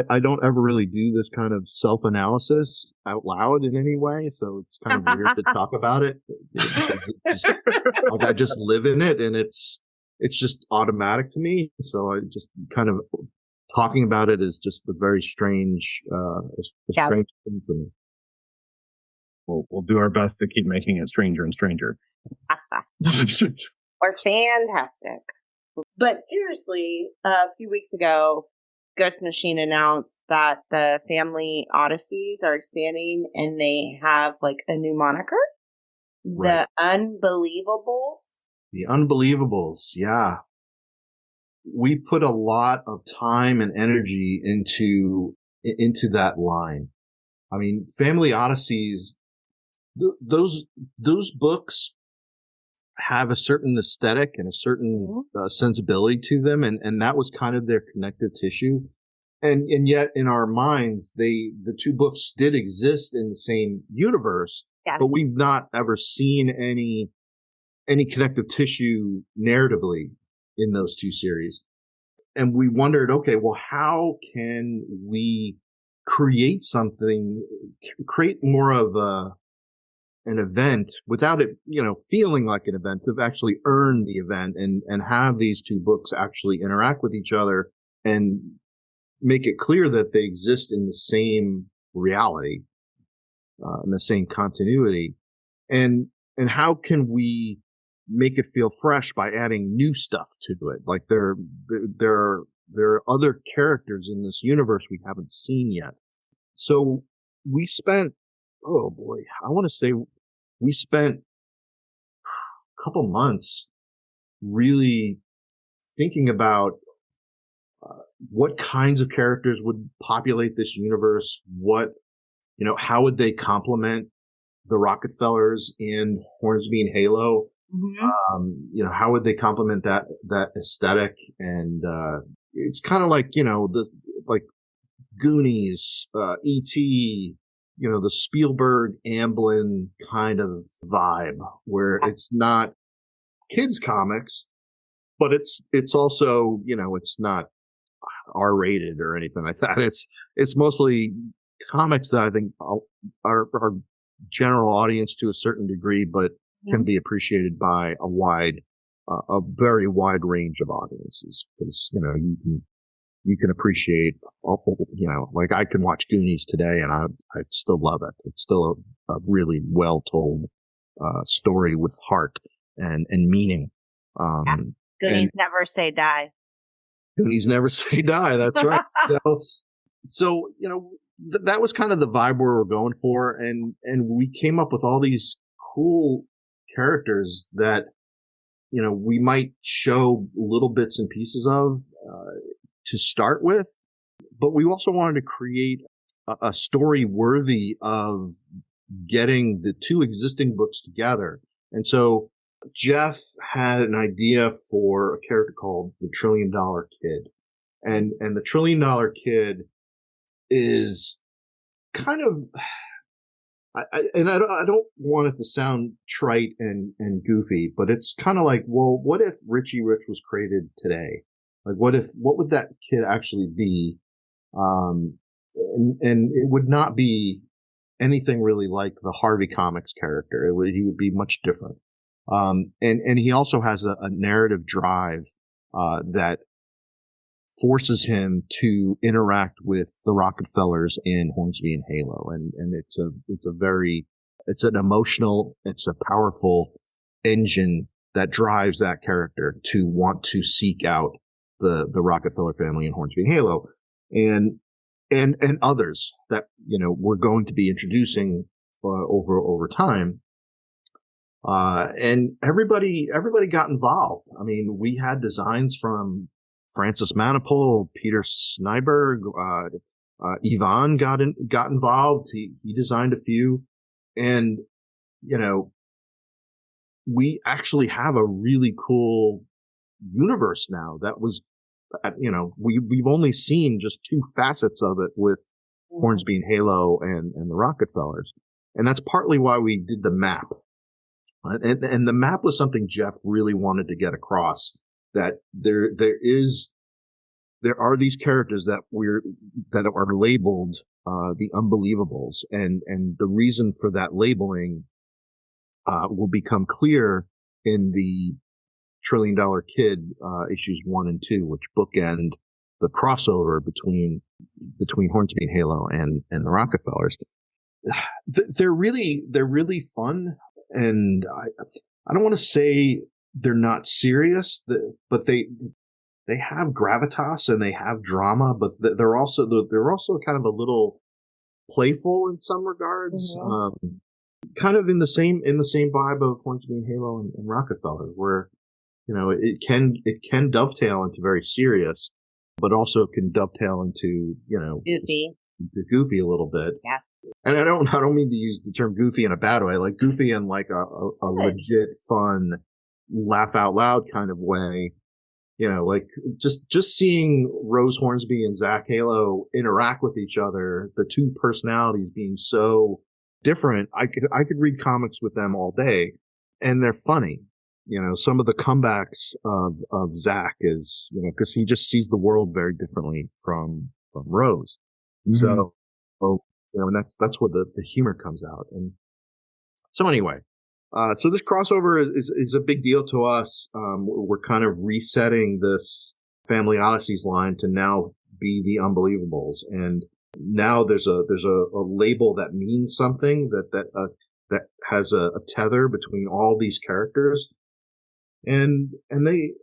I don't ever really do this kind of self-analysis out loud in any way, so it's kind of weird to talk about it. I just live in it, and it's just automatic to me. So I just kind of talking about it is just a very strange, strange thing for me. We'll do our best to keep making it stranger and stranger. Or fantastic. But seriously, a few weeks ago, Ghost Machine announced that the Family Odysseys are expanding and they have like a new moniker. Right. The Unbelievables. The Unbelievables, yeah. We put a lot of time and energy into that line. I mean, Family Odysseys, those books have a certain aesthetic and a certain sensibility to them, and that was kind of their connective tissue. And yet in our minds, the two books did exist in the same universe, but we've not ever seen any connective tissue narratively in those two series. And we wondered, okay, well, how can we create more of an event without it, feeling like an event, to actually earn the event and have these two books actually interact with each other and make it clear that they exist in the same reality, in the same continuity. And how can we make it feel fresh by adding new stuff to it? Like there are other characters in this universe we haven't seen yet. So we spent, we spent a couple months really thinking about what kinds of characters would populate this universe, how would they complement the Rockefellers and Hornsby and Halo? Mm-hmm. How would they complement that aesthetic? And it's kind of like, like Goonies, E.T., the Spielberg Amblin kind of vibe, where it's not kids comics, but it's also, it's not R-rated or anything like that. It's mostly comics that I think are general audience to a certain degree, but can be appreciated by a very wide range of audiences, because, you can appreciate, like I can watch Goonies today and I still love it. It's still a really well told story with heart and meaning. Goonies never say die. Goonies never say die. That's right. So that was kind of the vibe we were going for, and we came up with all these cool characters that we might show little bits and pieces of to start with, but we also wanted to create a story worthy of getting the two existing books together. And so Jeff had an idea for a character called the $1 Trillion Kid. And the $1 Trillion Kid is kind of, I don't want it to sound trite and goofy, but it's kind of like, well, what if Richie Rich was created today? Like, what would that kid actually be? And it would not be anything really like the Harvey Comics character. He would be much different. And he also has a narrative drive, that forces him to interact with the Rockefellers in Hornsby and Halo. And it's an emotional, it's a powerful engine that drives that character to want to seek out the Rockefeller family in Hornsby and Halo, and others that, we're going to be introducing, over time. And everybody got involved. I mean, we had designs from Francis Manipul, Peter Snyberg, Yvonne got involved. He designed a few, And, we actually have a really cool universe now that was, we've only seen just two facets of it with Hornsby and Halo and the Rockefellers. And that's partly why we did the map. And the map was something Jeff really wanted to get across, that there are these characters that are labeled the Unbelievables, and the reason for that labeling will become clear in the $1 Trillion Kid issues 1 and 2, which bookend the crossover between Hornsby and Halo and the Rockefellers. They're really fun, and I don't want to say they're not serious, but they have gravitas and they have drama, but they're also kind of a little playful in some regards. Mm-hmm. Kind of in the same vibe of Hornsby and Halo and Rockefeller, where it can dovetail into very serious, but also it can dovetail into goofy a little bit. Yeah. And I don't mean to use the term goofy in a bad way, like goofy in like a legit fun, laugh out loud kind of way. Like just seeing Rose Hornsby and Zach Halo interact with each other, the two personalities being so different. I could read comics with them all day, and they're funny. Some of the comebacks of Zach is, because he just sees the world very differently from Rose. Mm-hmm. So, and that's where the humor comes out. And so anyway, so this crossover is a big deal to us. We're kind of resetting this Family Odysseys line to now be the Unbelievables, and now there's a label that means something, that has a tether between all these characters, and they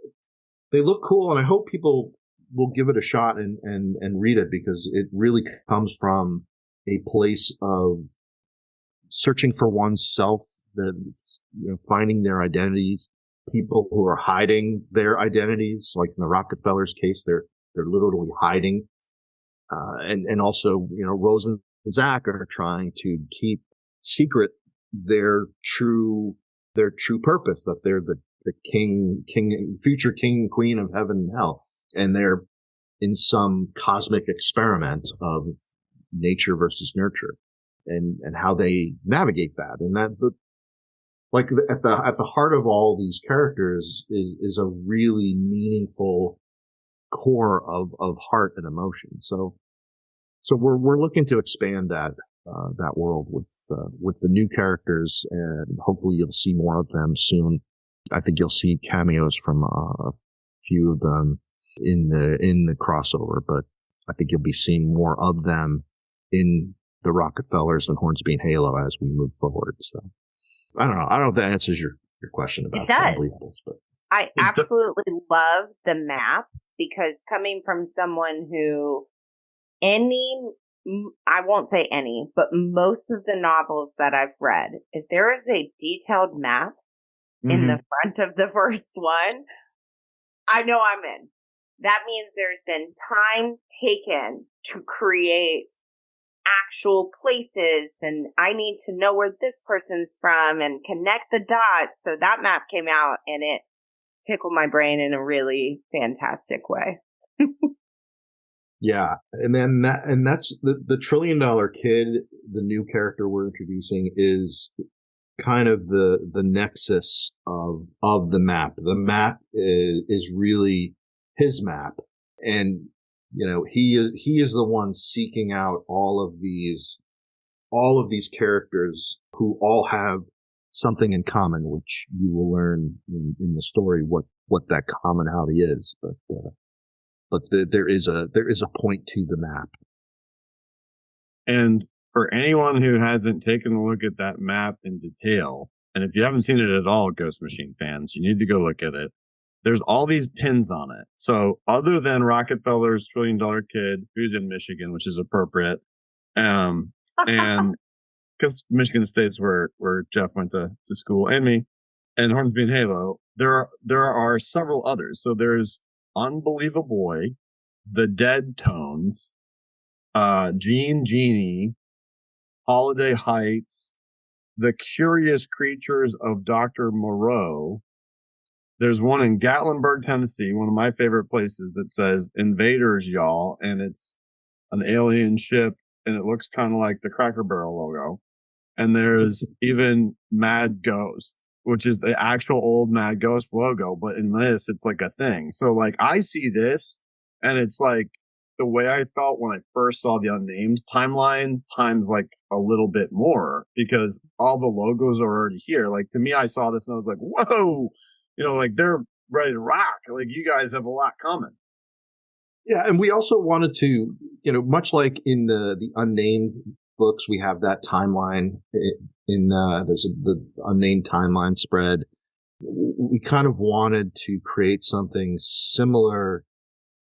look cool, and I hope people will give it a shot and read it, because it really comes from a place of searching for oneself, finding their identities, people who are hiding their identities, like in the Rockefellers' case, they're literally hiding. And also, Rose and Zach are trying to keep secret their true purpose, that they're the future king and queen of heaven and hell. And they're in some cosmic experiment of nature versus nurture, and how they navigate that. And that at the heart of all these characters is a really meaningful core of heart and emotion. So we're looking to expand that world with the new characters, and hopefully you'll see more of them soon. I think you'll see cameos from a few of them in the crossover, but I think you'll be seeing more of them in the Rockefellers and Hornsby and Halo as we move forward. So I don't know if that answers your question about Unbelievables, but I absolutely love the map, because coming from someone who I won't say any, but most of the novels that I've read, if there is a detailed map in the front of the first one, I know I'm in. That means there's been time taken to create actual places, and I need to know where this person's from and connect the dots. So that map came out, and it tickled my brain in a really fantastic way. Yeah. And then that's the $1 Trillion Kid, the new character we're introducing, is kind of the nexus of the map. The map is really his map, and he is the one seeking out all of these characters who all have something in common, which you will learn in the story what that commonality is. But there is a point to the map. And for anyone who hasn't taken a look at that map in detail, and if you haven't seen it at all, Ghost Machine fans, you need to go look at it. There's all these pins on it. So other than Rockefeller's $1 Trillion Kid, who's in Michigan, which is appropriate, and because Michigan State's where Jeff went to school, and me, and Hornsby and Halo, there are several others. So there's Unbelievable Boy, The Dead Tones, Genie, Holiday Heights, The Curious Creatures of Dr. Moreau. There's one in Gatlinburg, Tennessee, one of my favorite places that says Invaders, y'all. And it's an alien ship, and it looks kind of like the Cracker Barrel logo. And there's even Mad Ghost, which is the actual old Mad Ghost logo. But in this, it's like a thing. So like I see this, and it's like the way I felt when I first saw the Unnamed timeline times like a little bit more, because all the logos are already here. Like to me, I saw this and I was like, whoa, like they're ready to rock. Like you guys have a lot coming. Yeah, and we also wanted to, much like in the Unnamed books, we have that timeline there's the Unnamed timeline spread. We kind of wanted to create something similar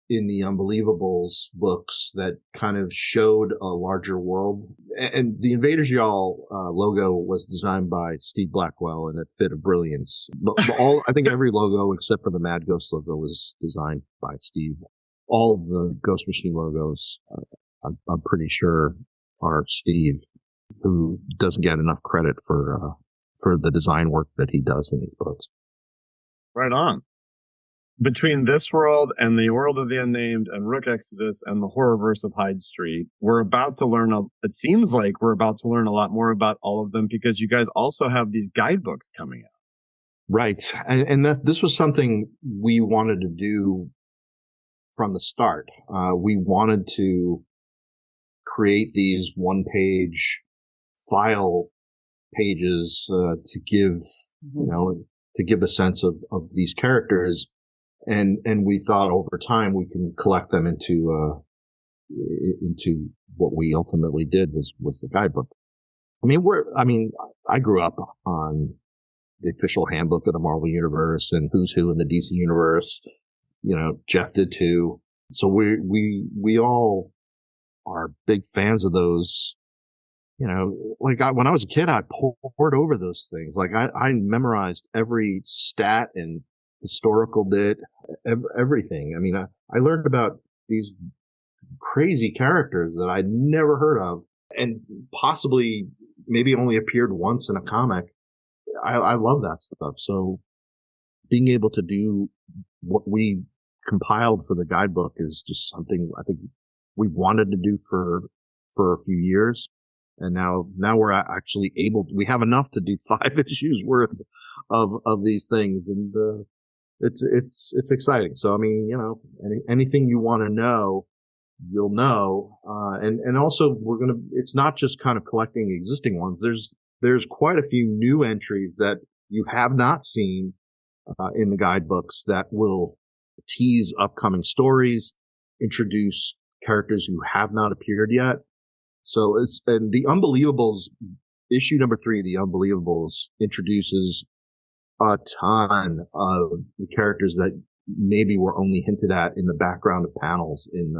in the Unbelievables books that kind of showed a larger world. And the Invaders Y'all logo was designed by Steve Blackwell, and it fit a brilliance. But I think every logo except for the Mad Ghost logo was designed by Steve. All the Ghost Machine logos, I'm pretty sure, are Steve, who doesn't get enough credit for the design work that he does in these books. Right on. Between this world and the World of the Unnamed and Rook Exodus and the Horrorverse of Hyde Street, it seems like we're about to learn a lot more about all of them, because you guys also have these guidebooks coming out. Right. And this was something we wanted to do from the start. We wanted to create these one-page file pages to give, a sense of these characters. And we thought over time we can collect them into what we ultimately did was the guidebook. I grew up on the official handbook of the Marvel Universe and Who's Who in the DC Universe. Jeff did too. So we all are big fans of those. When I was a kid, I poured over those things. Like I memorized every stat and historical bit, everything. I learned about these crazy characters that I'd never heard of, and possibly maybe only appeared once in a comic. I love that stuff. So being able to do what we compiled for the guidebook is just something I think we wanted to do for a few years. And now we're actually we have enough to do 5 issues worth of these things. And, it's exciting. So, anything you want to know, you'll know. And also it's not just kind of collecting existing ones. There's quite a few new entries that you have not seen, in the guidebooks that will tease upcoming stories, introduce characters who have not appeared yet. So and the Unbelievables, issue number 3, the Unbelievables introduces a ton of the characters that maybe were only hinted at in the background of panels in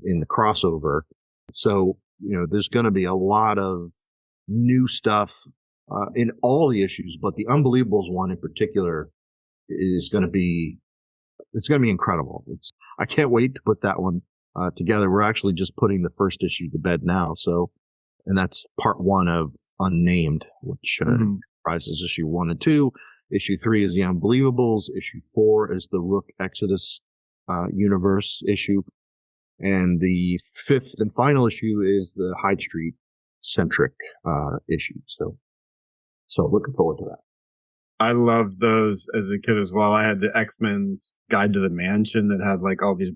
the crossover. So, there's going to be a lot of new stuff, in all the issues, but the Unbelievables one in particular is going to be, it's going to be incredible. I can't wait to put that one together. We're actually just putting the first issue to bed now. So, and that's part 1 of Unnamed, which comprises issue 1 and 2. Issue 3 is the Unbelievables. Issue 4 is the Rook Exodus universe issue. And the 5th and final issue is the Hyde Street centric issue. So looking forward to that. I loved those as a kid as well. I had the X-Men's Guide to the Mansion that had like all these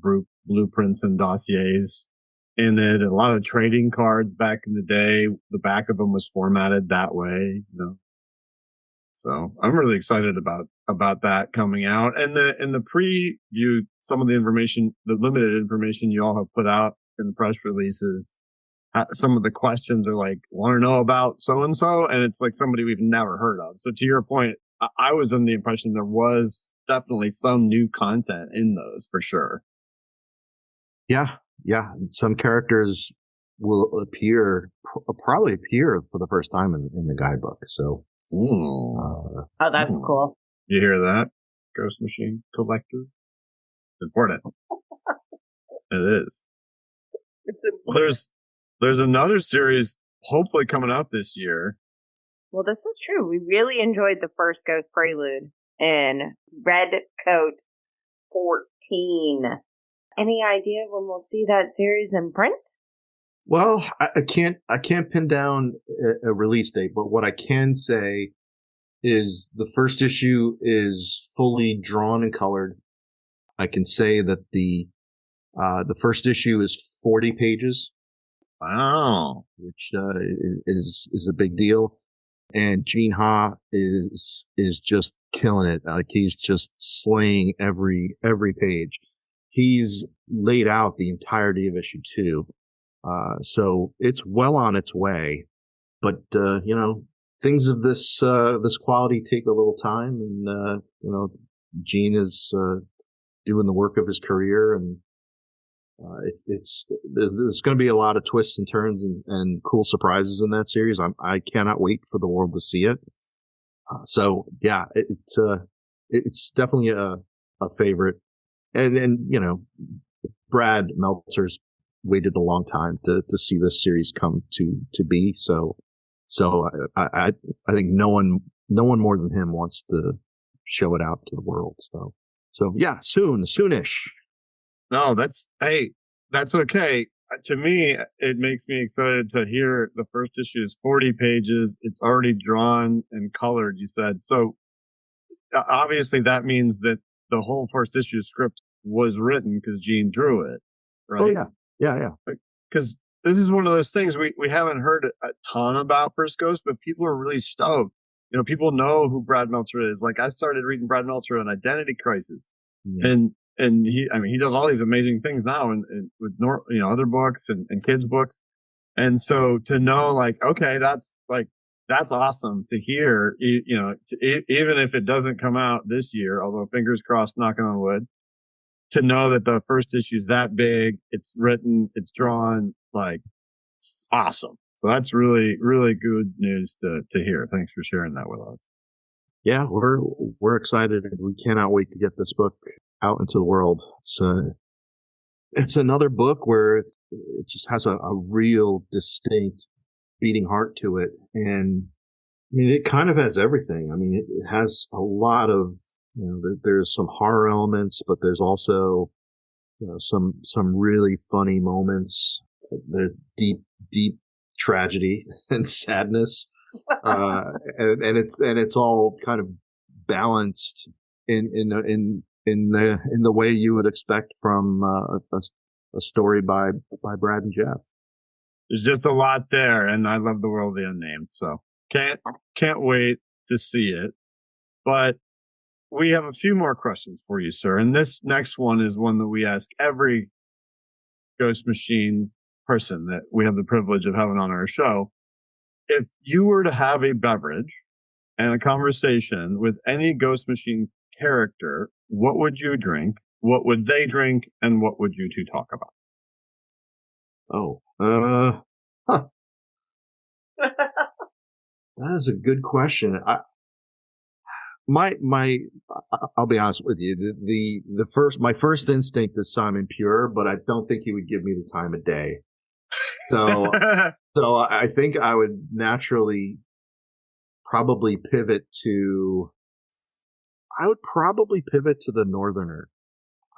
blueprints and dossiers in it. A lot of trading cards back in the day. The back of them was formatted that way, So I'm really excited about that coming out. And in the preview, some of the information, the limited information you all have put out in the press releases, some of the questions are like, want to know about so-and-so? And it's like somebody we've never heard of. So to your point, I was under the impression there was definitely some new content in those for sure. Yeah. Some characters will probably appear for the first time in the guidebook. So, oh, that's cool. You hear that? Ghost Machine Collector? Important. It is. It's important. There's another series hopefully coming out this year Well, this is true. We really enjoyed the first Ghost Prelude in Red Coat 14. Any idea when we'll see that series in print? Well, I can't pin down a release date, but what I can say is the first issue is fully drawn and colored. I can say that the first issue is 40 pages. Wow. Which is a big deal. And Gene Ha is just killing it. Like, he's just slaying every page. He's laid out the entirety of issue 2. So it's well on its way. But things of this quality take a little time, and Gene is doing the work of his career, and there's going to be a lot of twists and turns and cool surprises in that series. I cannot wait for the world to see it. So yeah, it's definitely a favorite, and Brad Meltzer's waited a long time to see this series come to be. So I think no one more than him wants to show it out to the world. So yeah, soonish. No, that's okay. To me, it makes me excited to hear the first issue is 40 pages. It's already drawn and colored, you said. So obviously that means that the whole first issue script was written because Gene drew it, right? Oh, yeah. Yeah. Because this is one of those things we haven't heard a ton about First Ghost, but people are really stoked. People know who Brad Meltzer is. Like, I started reading Brad Meltzer on Identity Crisis. Yeah. And he does all these amazing things now and with other books and kids books. And so to know, like, okay, that's awesome to hear, even if it doesn't come out this year, although fingers crossed, knocking on wood, to know that the first issue is that big, it's written, it's drawn, like, it's awesome. So that's really, really good news to hear. Thanks for sharing that with us. Yeah, we're excited. We cannot wait to get this book out into the world. It's another book where it just has a real distinct beating heart to it. And I mean, it kind of has everything. I mean, it has a lot of, there's some horror elements, but there's also, some really funny moments. There's deep tragedy and sadness. And it's all kind of balanced in the way you would expect from a story by Brad and Jeff. There's just a lot there, and I love the world of the unnamed, so can't wait to see it. But we have a few more questions for you, sir, and this next one is one that we ask every Ghost Machine person that we have the privilege of having on our show. If you were to have a beverage and a conversation with any Ghost Machine character, what would you drink? What would they drink? And what would you two talk about? That is a good question. I'll be honest with you. My first instinct is Simon Pure, but I don't think he would give me the time of day. So I think I would naturally probably pivot to the Northerner.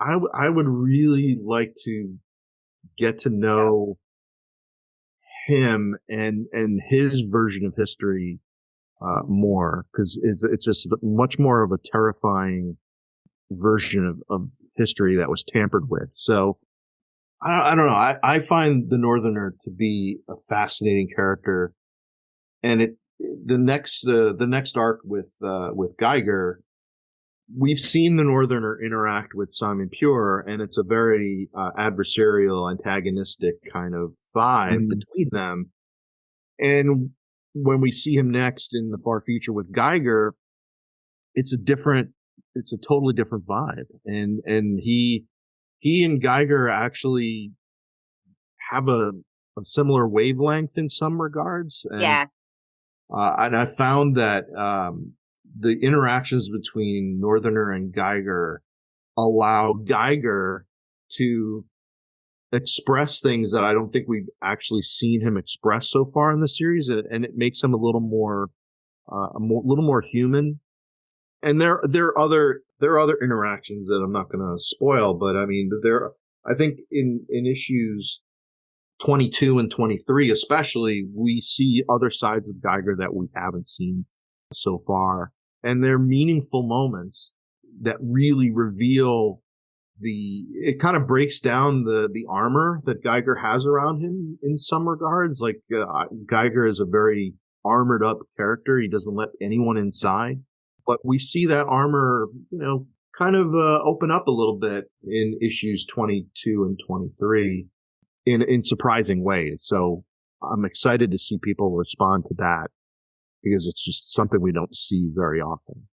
I would really like to get to know him and his version of history more, because it's just much more of a terrifying version of history that was tampered with. So I don't know. I find the Northerner to be a fascinating character, and the next arc with Geiger, we've seen the Northerner interact with Simon Pure, and it's a very adversarial, antagonistic kind of vibe between them. And when we see him next in the far future with Geiger, it's a totally different vibe. And he and Geiger actually have a similar wavelength in some regards. And, yeah. And I found that the interactions between Northerner and Geiger allow Geiger to express things that I don't think we've actually seen him express so far in the series, and it makes him a little more little more human. And there are other interactions that I'm not going to spoil, but I mean, I think in issues 22 and 23, especially, we see other sides of Geiger that we haven't seen so far. And they're meaningful moments that really reveal it kind of breaks down the armor that Geiger has around him in some regards. Like, Geiger is a very armored up character. He doesn't let anyone inside, but we see that armor, kind of open up a little bit in issues 22 and 23 in surprising ways. So I'm excited to see people respond to that, because it's just something we don't see very often.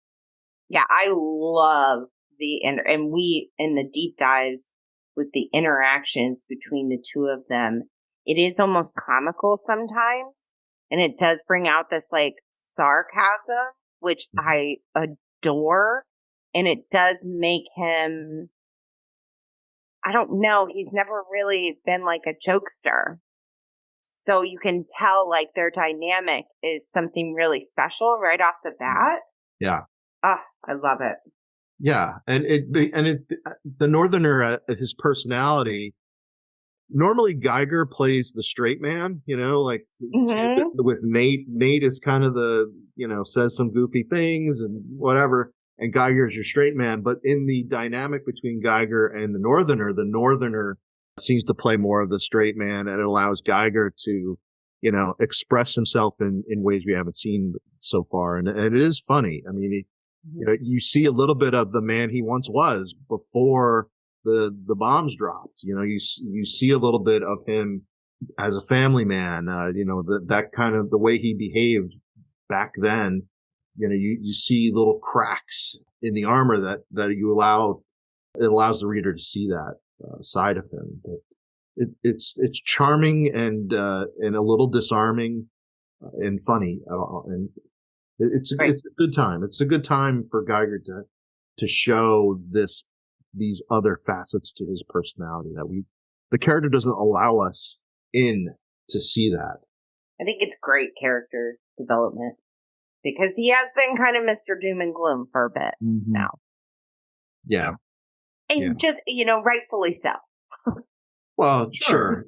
Yeah, I love and we, in the deep dives with the interactions between the two of them, it is almost comical sometimes. And it does bring out this like sarcasm, which I adore. And it does make him, I don't know, he's never really been like a jokester. So you can tell like their dynamic is something really special right off the bat. Yeah. Ah, I love it. Yeah. And the Northerner, his personality, normally Geiger plays the straight man, like with Nate. Nate is kind of the, says some goofy things and whatever. And Geiger's your straight man. But in the dynamic between Geiger and the Northerner seems to play more of the straight man, and it allows Geiger to, express himself in ways we haven't seen so far. And it is funny. I mean, you see a little bit of the man he once was before the bombs dropped. You see a little bit of him as a family man, that kind of the way he behaved back then. You see little cracks in the armor that it allows the reader to see that side of him. But it's charming and a little disarming and funny, and it's a good time. It's a good time for Geiger to show these other facets to his personality that the character doesn't allow us in to see that. I think it's great character development, because he has been kind of Mr. Doom and Gloom for a bit now. Yeah. And just, rightfully so. Well, sure.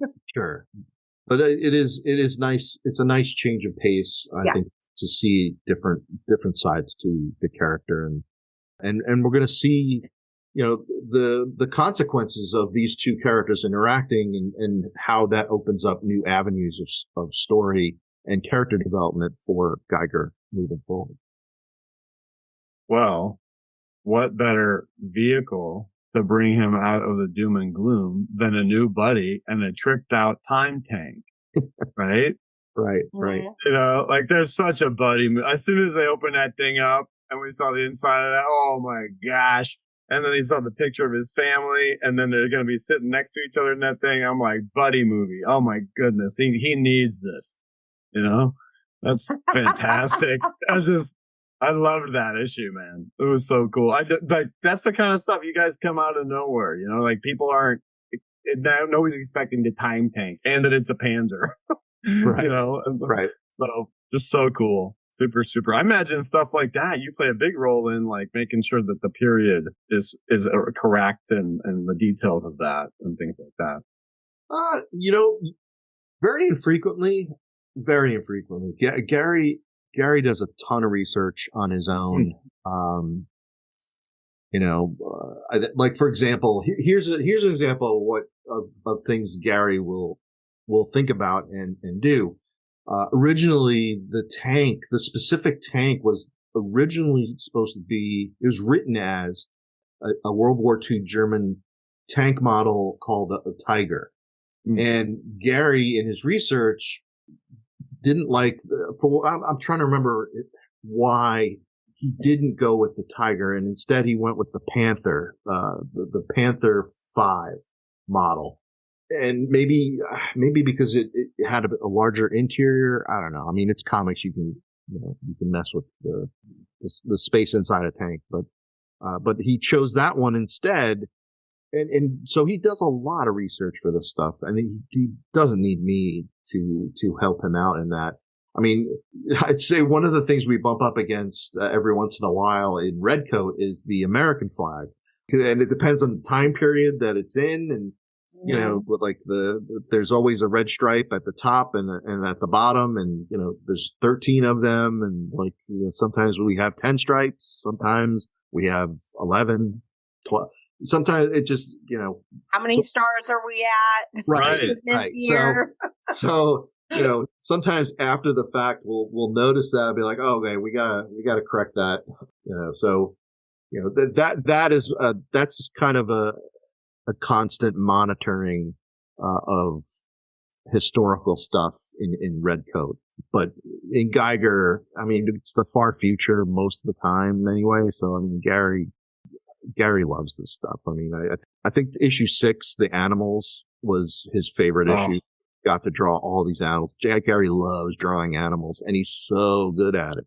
But it is nice. It's a nice change of pace, I think, to see different sides to the character. And we're going to see, the consequences of these two characters interacting and how that opens up new avenues of story and character development for Geiger moving forward. Well, what better vehicle to bring him out of the doom and gloom than a new buddy and a tricked out time tank, right? Right. Like there's such a buddy. As soon as they opened that thing up and we saw the inside of that, oh my gosh. And then he saw the picture of his family, and then they're going to be sitting next to each other in that thing. I'm like, buddy movie. Oh my goodness. He needs this. That's fantastic. I loved that issue, man. It was so cool. That's the kind of stuff you guys come out of nowhere, like people aren't, nobody's expecting the time tank and that it's a Panzer, right. Right. So just so cool. Super, super. I imagine stuff like that, you play a big role in like making sure that the period is correct and the details of that and things like that. Very infrequently. Gary does a ton of research on his own. Like for example, here's an example of things Gary will think about and do. Originally, the specific tank was originally supposed to be, it was written as a World War II German tank model called a Tiger. And Gary, in his research, didn't like, I'm trying to remember why he didn't go with the Tiger, and instead he went with the Panther, the Panther 5 model. And maybe because it had a larger interior. I don't know. I mean, it's comics. You can mess with the space inside a tank, but he chose that one instead. And so he does a lot of research for this stuff, and he doesn't need me to help him out in that. I mean, I'd say one of the things we bump up against every once in a while in Redcoat is the American flag. And it depends on the time period that it's in. And, you know, with like there's always a red stripe at the top and at the bottom. And, you know, there's 13 of them. And like, you know, sometimes we have 10 stripes. Sometimes we have 11, 12. Sometimes it just, you know. How many stars are we at? Right. This year? So, you know, sometimes after the fact, we'll notice that and be like, oh, okay, we gotta correct that. You know, so, you know, that's kind of a constant monitoring, of historical stuff in Redcoat. But in Geiger, I mean, it's the far future most of the time anyway. So, I mean, Gary loves this stuff. I mean, I think issue 6, the animals, was his favorite issue. Got to draw all these animals. Gary loves drawing animals, and he's so good at it.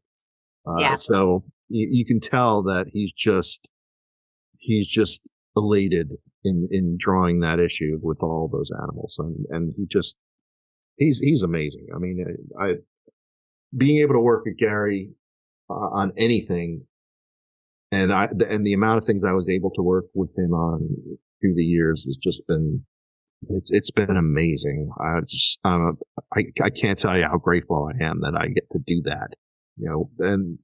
So you can tell that he's just elated in drawing that issue with all those animals, and he's amazing. I mean, being able to work with Gary on anything. And the amount of things I was able to work with him on through the years has just been, it's been amazing. I can't tell you how grateful I am that I get to do that. You know, and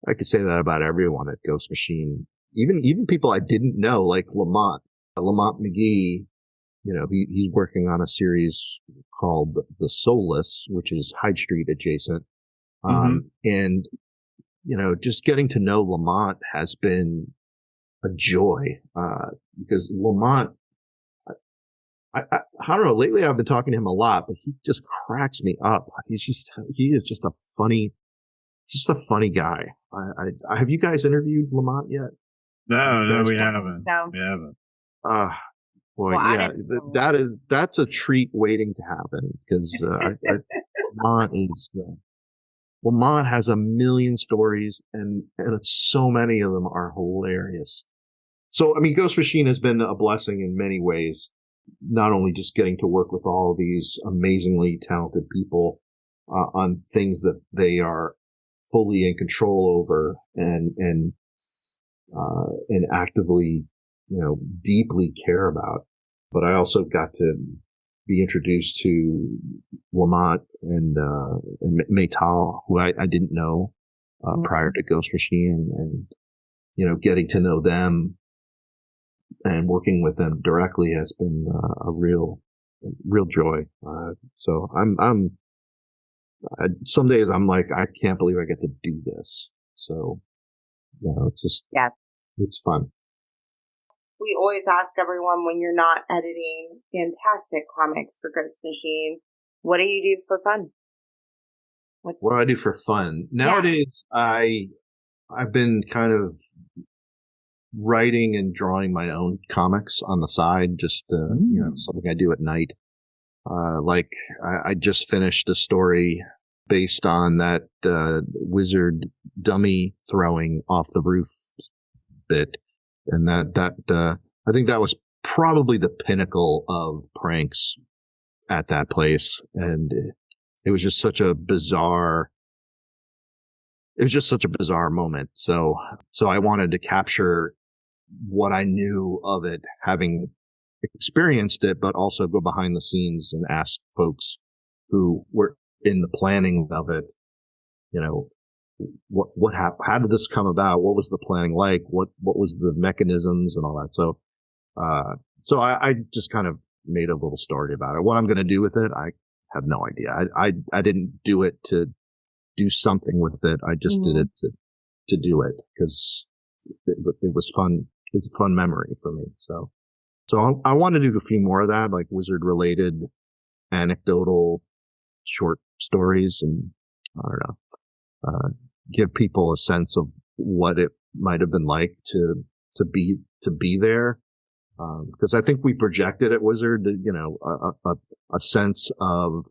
I could say that about everyone at Ghost Machine, even people I didn't know, like Lamont McGee. You know, he's working on a series called The Soulless, which is Hyde Street adjacent, and you know, just getting to know Lamont has been a joy, because Lamont, I don't know, lately I've been talking to him a lot, but he just cracks me up. He is just a funny guy. Have you guys interviewed Lamont yet? No, we haven't. No. We haven't. Boy, well, yeah, that's a treat waiting to happen, because Lamont has a million stories, and so many of them are hilarious. So, I mean, Ghost Machine has been a blessing in many ways, not only just getting to work with all of these amazingly talented people on things that they are fully in control over and actively, you know, deeply care about. But I also got to be introduced to Lamont and Maytal, who I didn't know prior to Ghost Machine, and you know, getting to know them and working with them directly has been a real joy. So some days I'm like, I can't believe I get to do this. So, you know, it's just, it's fun. We always ask everyone, when you're not editing fantastic comics for Ghost Machine, what do you do for fun? What do I do for fun? Nowadays, I've been kind of writing and drawing my own comics on the side, just, you know, something I do at night. Like I just finished a story based on that, wizard dummy throwing off the roof bit. And that I think that was probably the pinnacle of pranks at that place. And it was just such a bizarre moment. So I wanted to capture what I knew of it, having experienced it, but also go behind the scenes and ask folks who were in the planning of it, you know, what happened? How did this come about? What was the planning like? What was the mechanisms and all that? So I just kind of made a little story about it. What I'm going to do with it, I have no idea. I didn't do it to do something with it. I just did it to do it because it was fun. It's a fun memory for me. So I want to do a few more of that, like wizard related anecdotal short stories, and I don't know, give people a sense of what it might have been like to be there. Because I think we projected at Wizard, you know, a sense of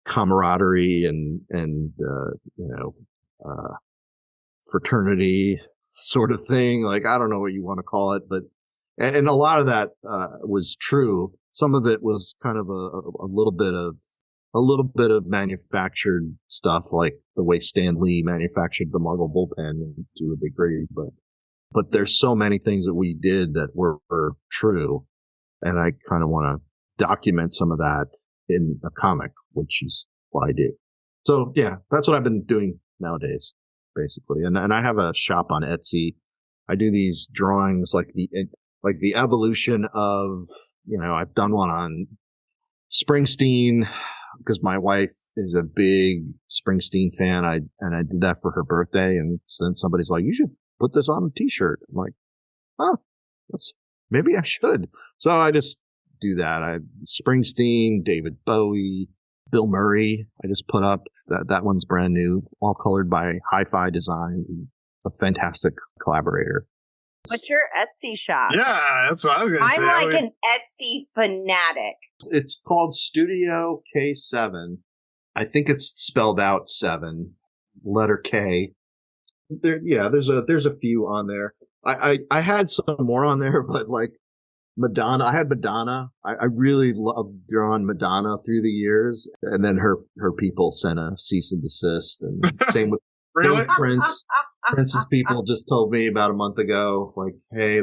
camaraderie and you know, fraternity sort of thing. Like, I don't know what you want to call it, but and a lot of that was true. Some of it was kind of a little bit of a little bit of manufactured stuff, like the way Stan Lee manufactured the Marvel bullpen to a degree, but there's so many things that we did that were true, and I kind of want to document some of that in a comic, which is what I do. So yeah, that's what I've been doing nowadays, basically. And I have a shop on Etsy. I do these drawings like the evolution of, I've done one on Springsteen because my wife is a big Springsteen fan. I did that for her birthday, and then somebody's like, "You should put this on a t-shirt." I'm like, "Oh, maybe I should." So I just do that. Springsteen, David Bowie, Bill Murray. I just put up that one's brand new, all colored by Hi-Fi Design, a fantastic collaborator. What's your Etsy shop? Yeah, that's what I was going to say. I'm like an Etsy fanatic. It's called Studio K7. I think it's spelled out 7, letter K. There's a few on there. I had some more on there, but like Madonna, I had Madonna. I really loved drawing Madonna through the years, and then her people sent a cease and desist, and same with Really? Prince. Prince's people just told me about a month ago, like, "Hey,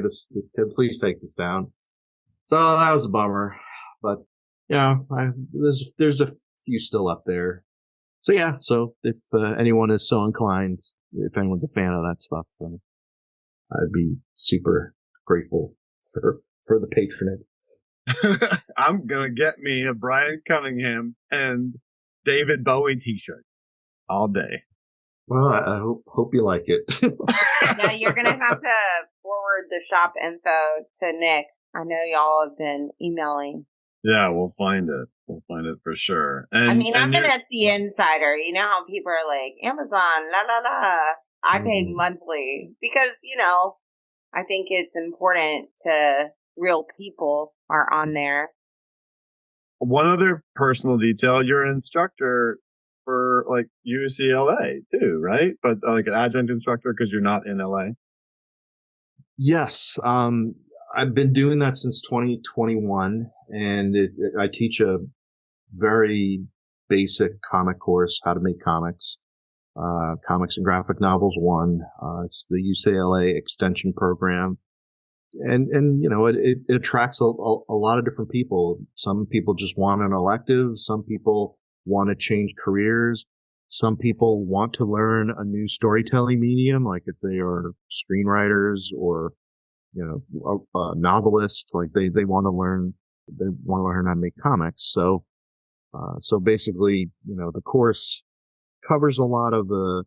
please take this down." So that was a bummer, but there's a few still up there. So yeah, so if anyone is so inclined, if anyone's a fan of that stuff, then I'd be super grateful for the patronage. I'm going to get me a Brian Cunningham and David Bowie t-shirt all day. Well, I hope you like it. Now you're going to have to forward the shop info to Nick. I know y'all have been emailing. Yeah, we'll find it. We'll find it for sure. And, I'm an Etsy insider. You know how people are like, Amazon, la, la, la. I pay monthly because, I think it's important to real people are on there. One other personal detail, you're an instructor for like UCLA too, right? But like an adjunct instructor because you're not in LA. Yes. I've been doing that since 2021, and I teach a very basic comic course, how to make comics, comics and graphic novels 1. It's the UCLA extension program. And it attracts a lot of different people. Some people just want an elective. Some people want to change careers. Some people want to learn a new storytelling medium, like if they are screenwriters or, novelists, like they want to learn how to make comics. So basically, the course covers a lot of the,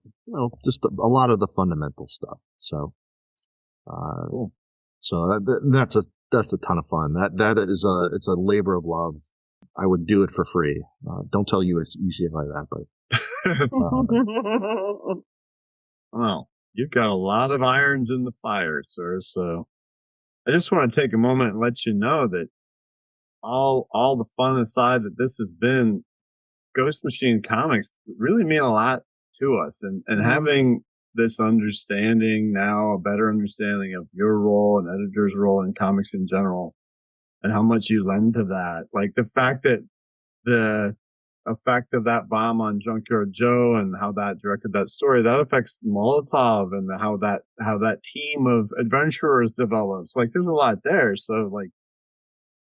just a lot of the fundamental stuff. So, so that's a ton of fun. It's a labor of love. I would do it for free. Don't tell UCLA that, but. Well, you've got a lot of irons in the fire, sir. So I just want to take a moment and let you know that all the fun aside that this has been, Ghost Machine comics really mean a lot to us, and having this understanding now, a better understanding of your role and editor's role in comics in general, and how much you lend to that. Like the fact that the effect of that bomb on Junkyard Joe and how that directed that story, that affects Molotov and how that team of adventurers develops. Like there's a lot there. So like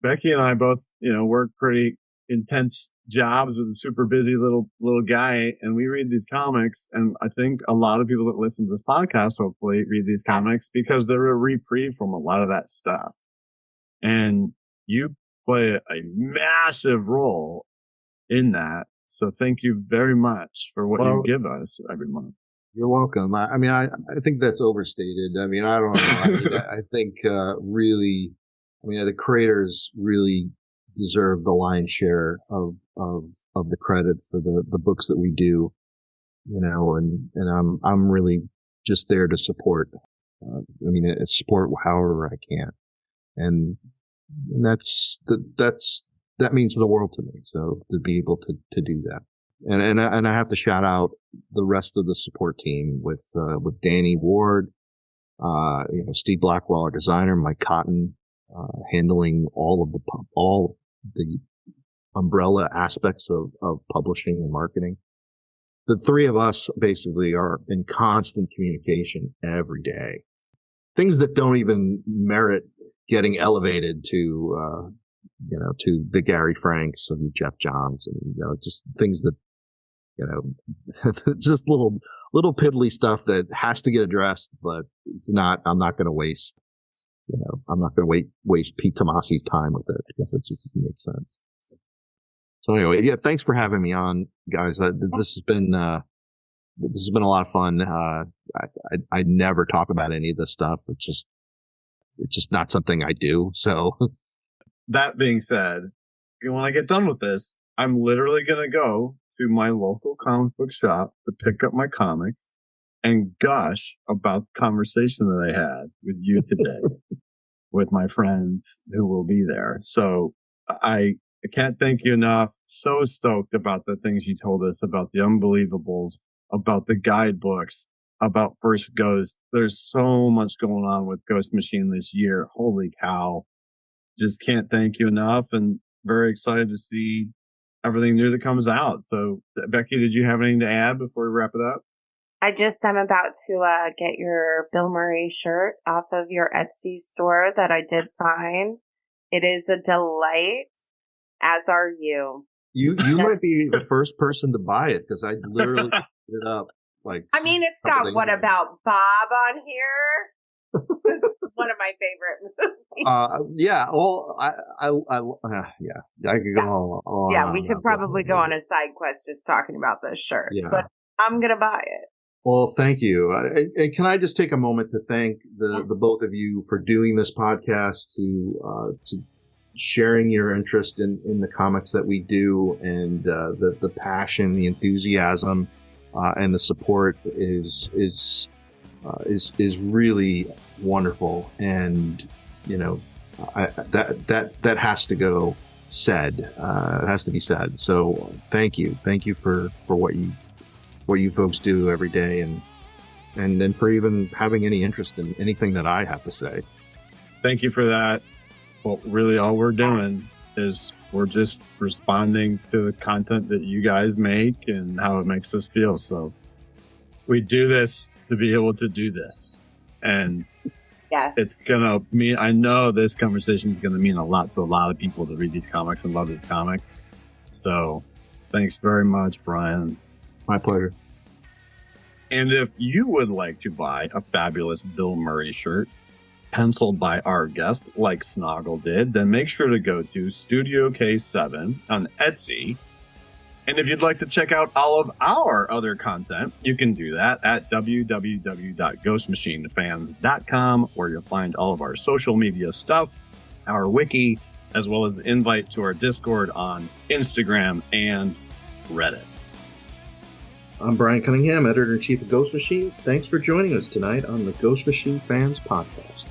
Becky and I both, work pretty intense jobs with a super busy little guy, and we read these comics, and I think a lot of people that listen to this podcast hopefully read these comics because they're a reprieve from a lot of that stuff. And you play a massive role in that. So thank you very much for what you give us every month. You're welcome. I mean, I think that's overstated. I mean, I don't know. I think really, the creators really deserve the lion's share of the credit for the books that we do, and I'm really just there to support. Support however I can, and that means the world to me. So to be able to do that, and I have to shout out the rest of the support team with Danny Ward, Steve Blackwell, our designer, Mike Cotton, handling all the umbrella aspects of publishing and marketing. The three of us basically are in constant communication every day. Things that don't even merit getting elevated to, to the Gary Franks and Jeff Johns, and, just things that, just little piddly stuff that has to get addressed, but it's not, I'm not going to waste, I'm not going to waste Pete Tomasi's time with it, because it just doesn't make sense. So anyway, yeah, thanks for having me on, guys. This has been a lot of fun. I never talk about any of this stuff. It's just not something I do. So that being said, when I get done with this, I'm literally going to go to my local comic book shop to pick up my comics and gush about the conversation that I had with you today with my friends who will be there. So I can't thank you enough. So stoked about the things you told us about the Unbelievables, about the guidebooks, about First Ghost. There's so much going on with Ghost Machine this year. Holy cow. Just can't thank you enough, and very excited to see everything new that comes out. So, Becky, did you have anything to add before we wrap it up? I'm about to get your Bill Murray shirt off of your Etsy store that I did find. It is a delight, as are you. You might be the first person to buy it, because I literally put it up. It's got What About Bob on here? One of my favorite movies. Yeah. Well, I could go on. Yeah, we could probably go on a side quest just talking about this shirt. Yeah. But I'm gonna buy it. Well, thank you. And can I just take a moment to thank the both of you for doing this podcast, to sharing your interest in the comics that we do, and the passion, the enthusiasm, and the support is really wonderful. And that has to go said. It has to be said. So thank you for what you folks do every day, and then for even having any interest in anything that I have to say. Thank you for that. Well, really all we're doing is we're just responding to the content that you guys make and how it makes us feel. So we do this to be able to do this. And it's going to mean, I know this conversation is going to mean a lot to a lot of people that read these comics and love these comics. So thanks very much, Brian. My pleasure. And if you would like to buy a fabulous Bill Murray shirt, penciled by our guest, like Snoggle did, then make sure to go to Studio K7 on Etsy. And if you'd like to check out all of our other content, you can do that at www.ghostmachinefans.com, where you'll find all of our social media stuff, our wiki, as well as the invite to our Discord on Instagram and Reddit. I'm Brian Cunningham, Editor-in-Chief of Ghost Machine. Thanks for joining us tonight on the Ghost Machine Fans Podcast.